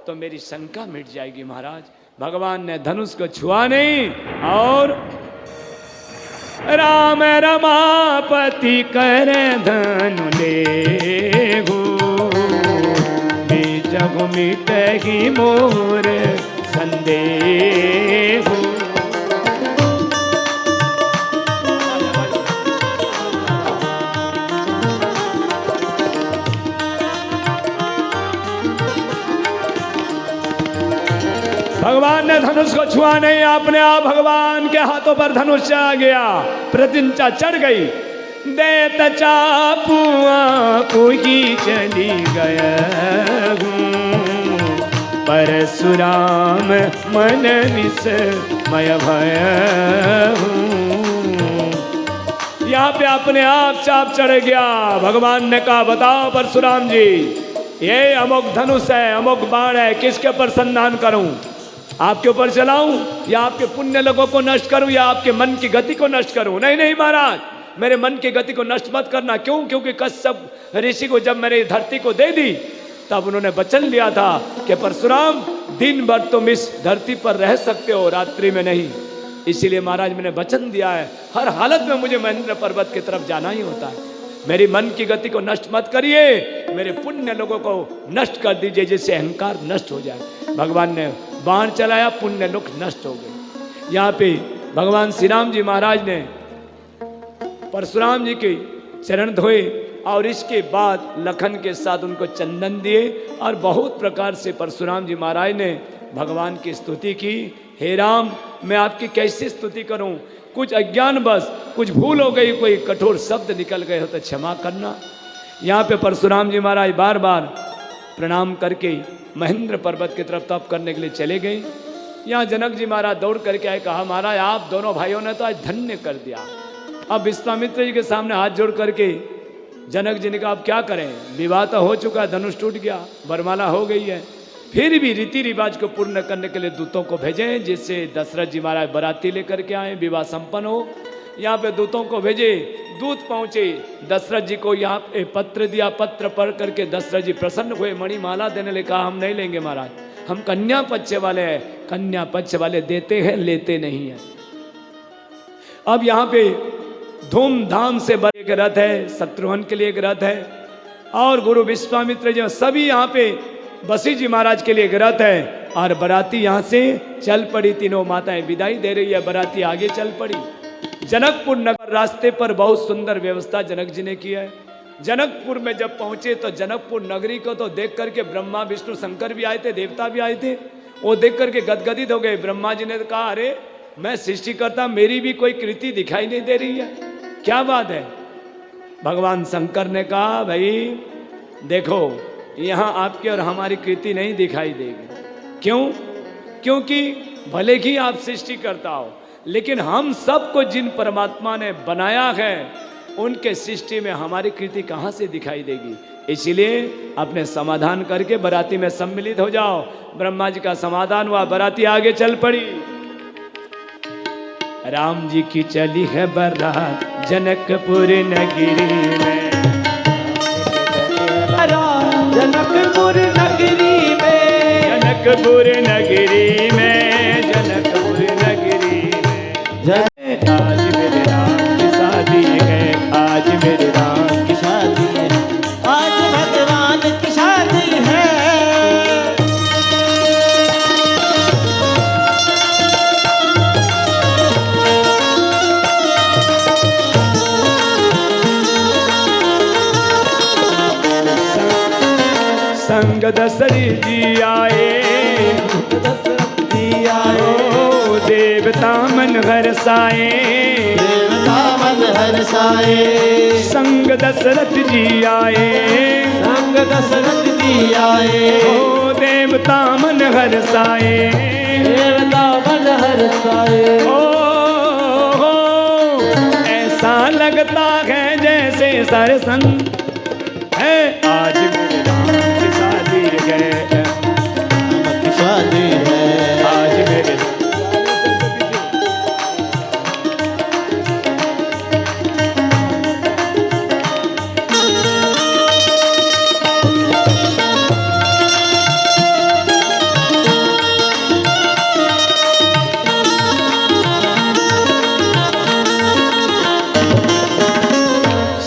तो मेरी शंका मिट जाएगी महाराज। भगवान ने धनुष को छुआ नहीं और राम रमापति कर धनु ले जग मिटहि मोर संदेह। भगवान ने धनुष को छुआ नहीं, अपने आप भगवान के हाथों पर धनुष आ गया, प्रतिष्ठा चढ़ गई। देत चापुआ कोई चली गया, परशुराम मन विस्मय भय। यहाँ पे अपने आप चाप चढ़ गया। भगवान ने कहा बताओ परशुराम जी, ये अमोघ धनुष है, अमोघ बाण है, किसके ऊपर संधान करूं? आपके ऊपर चलाऊं या आपके पुण्य लोगों को नष्ट करूं या आपके मन की गति को नष्ट करूं? नहीं नहीं महाराज, मेरे मन की गति को नष्ट मत करना। क्यों? क्योंकि कश्यप ऋषि को जब मैंने धरती को दे दी तब उन्होंने वचन लिया था कि परशुराम दिन भर तुम इस धरती पर रह सकते हो, रात्रि में नहीं। इसीलिए महाराज मैंने वचन दिया है, हर हालत में मुझे महेंद्र पर्वत की तरफ जाना ही होता है। मेरी मन की गति को नष्ट मत करिए, मेरे पुण्य लोगों को नष्ट कर दीजिए जिससे अहंकार नष्ट हो जाए। भगवान ने बाण चलाया, पुण्य लोग नष्ट हो गए। यहाँ पे भगवान श्री राम जी महाराज ने परशुराम जी के चरण धोए और इसके बाद लखन के साथ उनको चंदन दिए और बहुत प्रकार से परशुराम जी महाराज ने भगवान की स्तुति की। हे राम, मैं आपकी कैसे स्तुति करूं? कुछ अज्ञान बस कुछ भूल हो गई, कोई कठोर शब्द निकल गए हो तो क्षमा करना। यहाँ पे परशुराम जी महाराज बार बार प्रणाम करके महेंद्र पर्वत की तरफ तप करने के लिए चले गए। यहाँ जनक जी महाराज दौड़ करके आए, कहा महाराज आप दोनों भाइयों ने तो आज धन्य कर दिया। अब विश्वामित्र जी के सामने हाथ जोड़ करके जनक जी ने कहा अब क्या करें? विवाह तो हो चुका, धनुष टूट गया, वरमाला हो गई है, फिर भी रीति रिवाज को पूर्ण करने के लिए दूतों को भेजें, जिससे दशरथ जी महाराज बाराती लेकर के आए, विवाह संपन्न हो। यहाँ पे दूतों को भेजे, दूत पहुँचे, दशरथ जी को यहाँ पे पत्र दिया। पत्र पढ़ करके दशरथ जी प्रसन्न हुए, मणिमाला देने ले कहा हम नहीं लेंगे महाराज, हम कन्या पक्ष वाले हैं। कन्या पक्ष वाले देते हैं, लेते नहीं हैं। अब यहाँ पे धूमधाम से बड़े एक रथ है, शत्रुघ्न के लिए एक रथ है, और गुरु विश्वामित्र जी सभी यहाँ पे वशिष्ठ जी महाराज के लिए एक रथ है। और बराती यहाँ से चल पड़ी, तीनों माताएं विदाई दे रही है, बराती आगे चल पड़ी। जनकपुर नगर रास्ते पर बहुत सुंदर व्यवस्था जनक जी ने की है। जनकपुर में जब पहुंचे तो जनकपुर नगरी को तो देख करके ब्रह्मा विष्णु शंकर भी आए थे, देवता भी आए थे, वो देख करके गदगदित हो गए। ब्रह्मा जी ने कहा अरे मैं सृष्टि करता, मेरी भी कोई कृति दिखाई नहीं दे रही है, क्या बात है। भगवान शंकर ने कहा भाई देखो यहाँ आपकी और हमारी कृति नहीं दिखाई देगी। क्यों? क्योंकि भले ही आप सृष्टि करता हो, लेकिन हम सबको जिन परमात्मा ने बनाया है उनके सृष्टि में हमारी कृति कहाँ से दिखाई देगी। इसीलिए अपने समाधान करके बराती में सम्मिलित हो जाओ। ब्रह्मा जी का समाधान हुआ, बराती आगे चल पड़ी। राम जी की चली है बारात जनकपुर नगरी में, जनकपुर नगरी में, जनकपुर नगरी में, जनकपुर नगरी में। आज मेरे राम की शादी है, आज मेरे राम की शादी है, आज भगवान की शादी है। संग दशरथ जी आए, दशरथ जी आए, ओ देवता मन हर्षाए, देवता मन हर्षाए। संग दशरथ जी आए, संग दशरथ जी आए, ओ देवता मन हर्षाए, देवता मन हर्षाए। ओ ऐसा लगता है जैसे सरसंग है, आज मेरे राम की शादी है, राम की शादी है, आज मेरे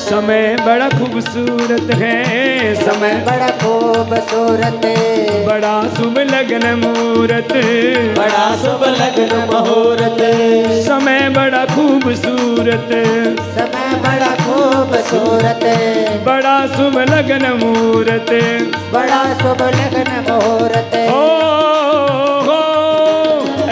समय बड़ा खूबसूरत है, समय बड़ा खूबसूरत, बड़ा शुभ लगन मुहूर्त, बड़ा शुभ लगन मुहूर्त। समय बड़ा खूबसूरत, समय बड़ा खूबसूरत, बड़ा शुभ लगन मुहूर्त, बड़ा शुभ लगन मुहूर्त। हो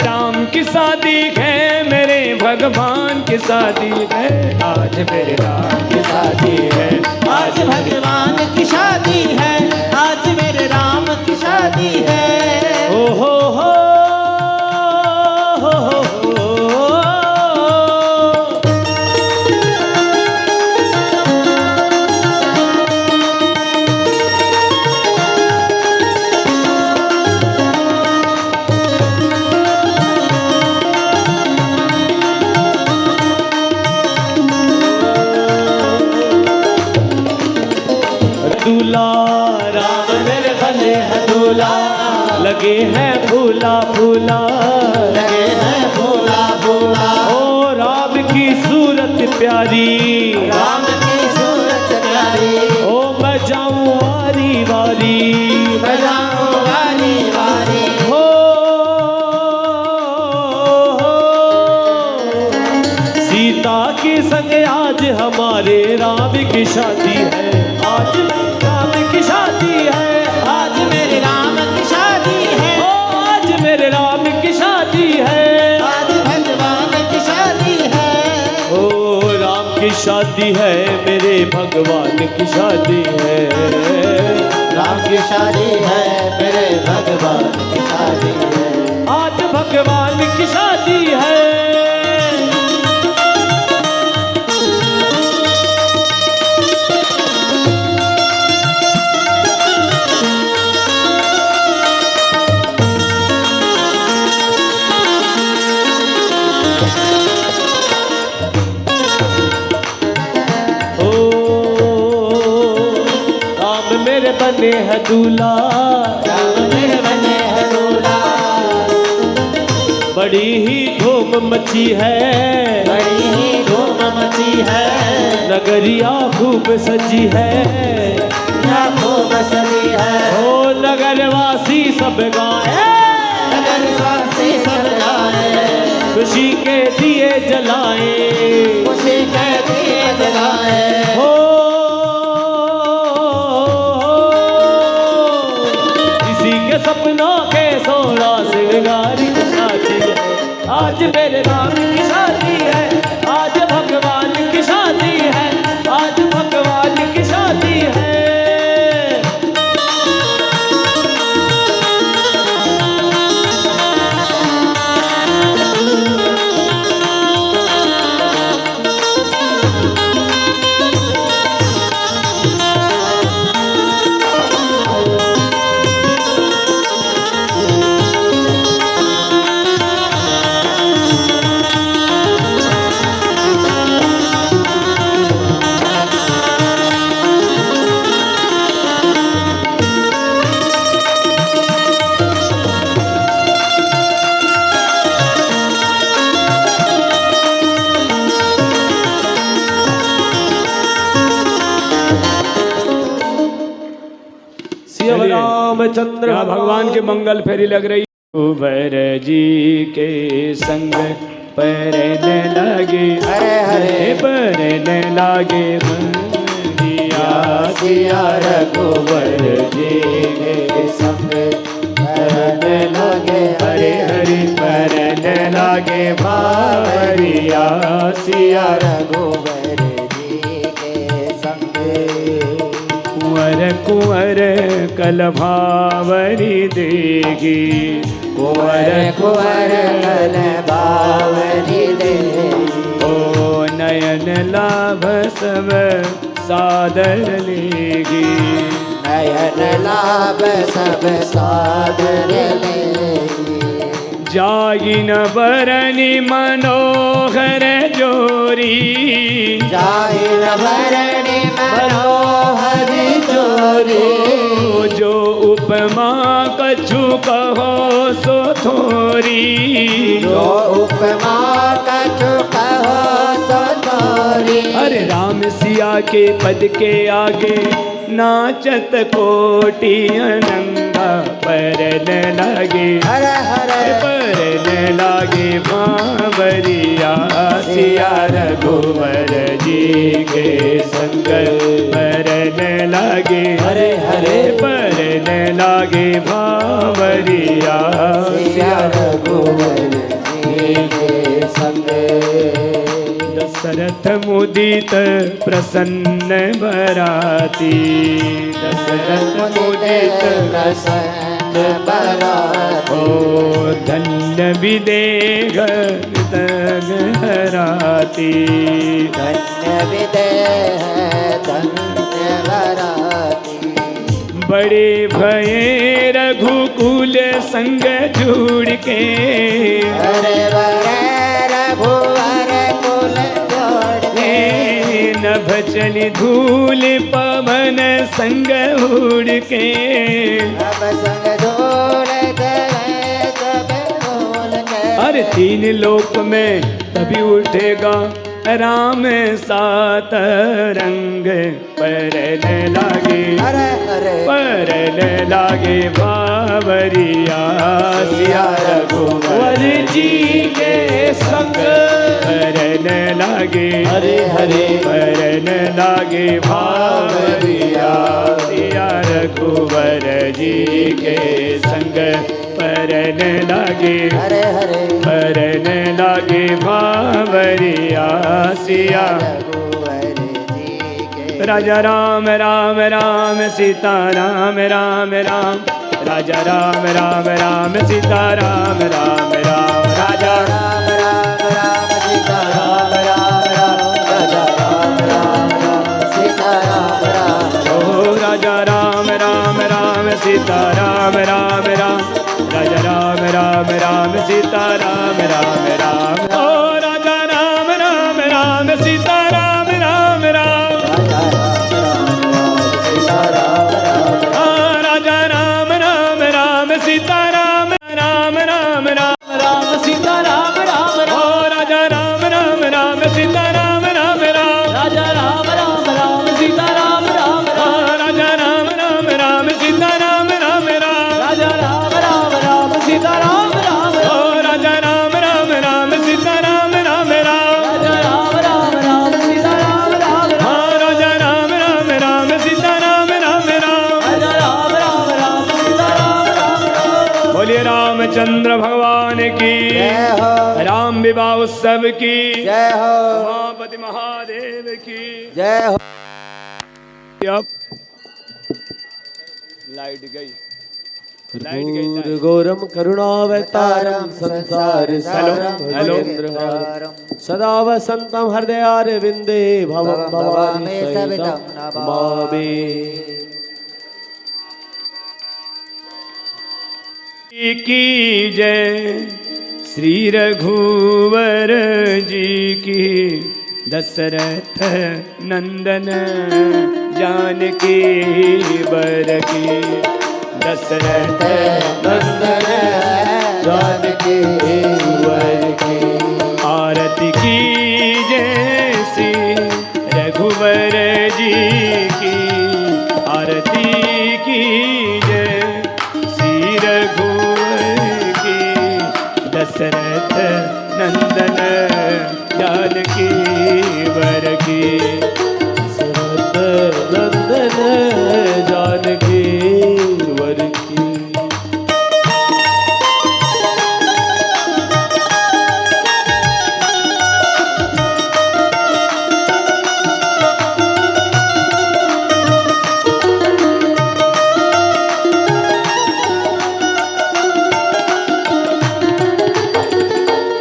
राम की शादी है, मेरे भगवान की शादी है, आज मेरे राम की शादी है, आज भगवान की शादी है, आज मेरे राम की शादी है। ओ हो हो हो हो हो। दूल्हा राम मेरे भले है दूल्हा, लगे हैं फूला फूला, लगे हैं फूला फूला, ओ राम की सूरत प्यारी, राम की सूरत प्यारी, ओ बजाऊं वारी वारी, बजाओ वारी वारी। हो सीता के संग आज हमारे राम की शादी है, आज राम की शादी है, आज मेरे राम की शादी है, ओ आज मेरे राम की शादी है, आज भगवान की शादी है, ओ राम की शादी है, मेरे भगवान की शादी है, राम की शादी है, मेरे भगवान की शादी है, आज भगवान की शादी है। राम मेरे बने है दूल्हा, राम मेरे बने है दूल्हा। बड़ी ही धूम मची है, बड़ी ही धूम मची है, नगरिया खूब सजी है, या खूब सजी है। ओ नगरवासी सब गाए, नगरवासी सब गाए, खुशी के दिए जलाए, खुशी के दिए जलाए। हो किसी के सपनों के सोना श्रृंगारी शादी है, आज मेरे राम की शादी है, आज भगवान की शादी है, आज भगवान की शादी है। रामचंद्र क्या भगवान की मंगल फेरी लग रही। कुंवर जी के संग परने लगे, हरे हरे परने लगे बंदिया। सिया रघुवर जी के संग परने लगे, हरे हरे परने लगे बावरिया। सिया रघुवर जी के संग। कुंवर कुंवर कल भावरी देगी, कुंवर कुंवर कल बावरी देगी। ओ नयन लाभ सब सादर लेगी, नयन लाभ सब सादर लेगी। जागी न बरनी मनोहर जोरी, जाहि न भरणी मनोहर चोरी। जो उपमा कछु कहो सो थोरी, जो उपमा कछु कहो सो थोरी। अरे राम सिया के पद के आगे नाचत कोटि अनंगा परन लगे, हर हर परन लागे बावरिया। सिया रघुवर जी के संग परन लागे, हरे हरे परन लागे बावरिया। सिया रघुवर जी के संग। दशरथ मुदित प्रसन्न बराती, दशरथ मुदित प्रसन्न बराती। ओ धन्य विदेह हराती। धन्य विदेह धन्य बराती। बड़े भये रघुकुल संग जुड़ के, हरे बरे रघुवर कुल जोड़ के। नभ चली धूल पवन संग उड़ के, अब संग धूल गए सब भूल गए। अरे तीन लोक में तभी उठेगा राम सात रंग परन लागे, हरे हरे परन लागे बावरिया। सिया रघुवर जी के संग परन लागे, हरे हरे परन लागे बावरिया। सिया रघुवर जी के संग परन लागे, हरे हरे परन लागे बावरिया। सिया रघुवर जी के। राजा राम राम राम सीता राम राम राम, राजा राम राम राम सीता राम राम राम। राजा राम राम राम सीता राम राम राम। राजा राम राम राम सीता राम राम। ओ राजा राम राम राम सीता राम राम राम, राजा राम राम राम सीता राम राम राम। ओ राजा राम राम राम सीता राम राम राम। राजा राम राम राम सीता राम रामचंद्र भगवान की जय हो राम विवाह उत्सव की जय हो उमापति महादेव की जय हो। अब लाइट गई गौरम करुणावतारम संसार सारम हेलो। भजेंद्रहारम सदा वसंतम हृदयारविंदे भवम भवानी सहितम नमामि। की जय श्री रघुवर जी की दशरथ नंदन जानकी बर की दशरथ नंदन जानकी वर की आरती की जैसी रघुवर जी की आरती की जय श्री रघुवर की दशरथ नंदन जानकी वर की दशरथ नंदन जानकी वर की।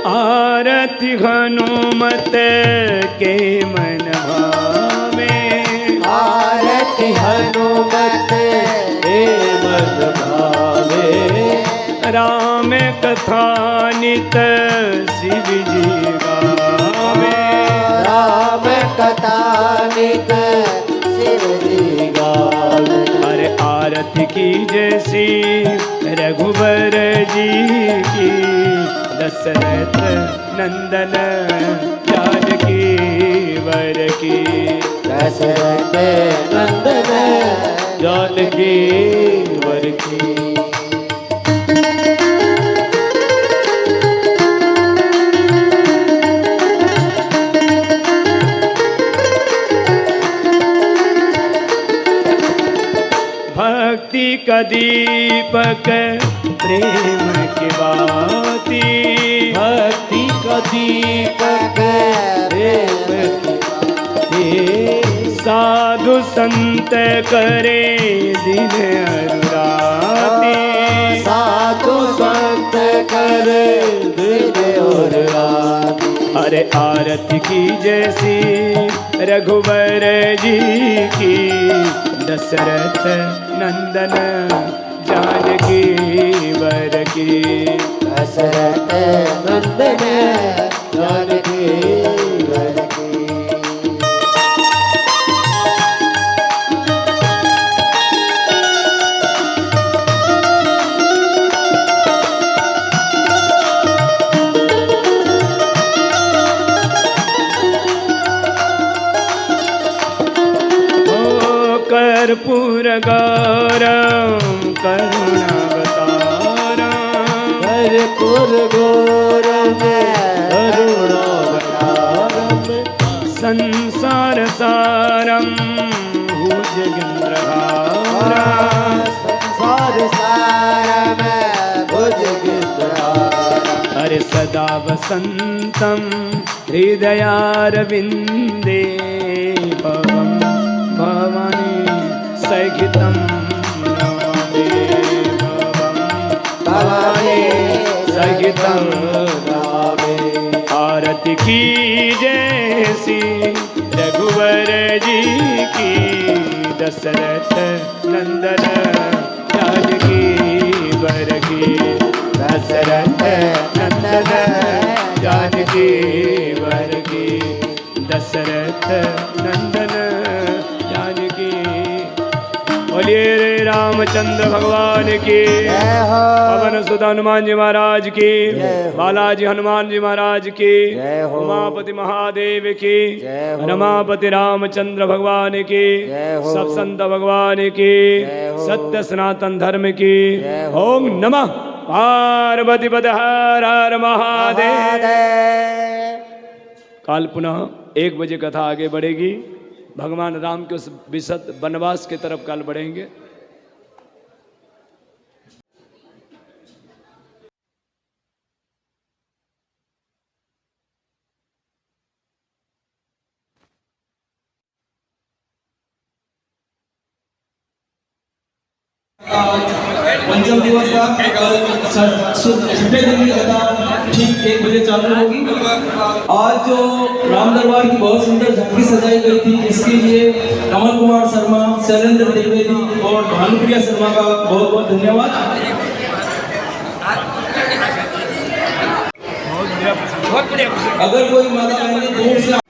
आरती हनुमत के मन भावे आरती हनुमत हे मन भावे राम कथा नित शिव जी गावे राम कथा नित शिव जी गावे। अरे आरती की जैसी रघुबर जी की दशरथ नंदन जानकी वर की दशरथ नंदन जानकी वर की। भक्ति का दीपक प्रेम की बाती भक्ति का दीपक प्रेम की साधु संत करे दिन अनुराती साधु संत कर दिन और रात। अरे आरती की जैसी रघुवर जी की दशरथ नंदन जानकी वर की दशरथ नंदन जानकी वर की। कर्पूर गौरम करुणावतारम कर्पूर गौरम करुणावतारम संसार सारम भुजगेन्द्रहारम संसार सारम भुजगेन्द्रहारम। अरे सदा वसंतम हृदयारविंदे भवम भवानी सहितं नमामि भवं भवानी सहितं नमामि। आरती की जैसी रघुवर जी की दशरथ नंदन जानकी वर की दशरथ नंदन जानकी वर की दशरथ नंदन जानकी। बोलिए रे रामचंद्र भगवान की जय हो पवन सुत हनुमान जी महाराज की जय हो। बालाजी हनुमान जी महाराज की जय हो। उमापति महादेव की जय हो। रमापति रामचंद्र भगवान की जय हो। सब संत भगवान की जय हो। सत्य सनातन धर्म की जय हो। ओम नमः पार्वती पद हर हर महादेव। महादेव। काल पुनः 1 बजे कथा आगे बढ़ेगी। भगवान राम के उस विशद वनवास की तरफ काल बढ़ेंगे। पंचम दिवस का छठे दिन की कथा ठीक 1 बजे चालू होगी। आज जो राम दरबार की बहुत सुंदर झांकी सजाई गई थी, इसके लिए कमल कुमार शर्मा, शैलेंद्र द्विवेदी और भानुप्रिया शर्मा का बहुत बहुत धन्यवाद। अगर कोई माता बहनें दूर से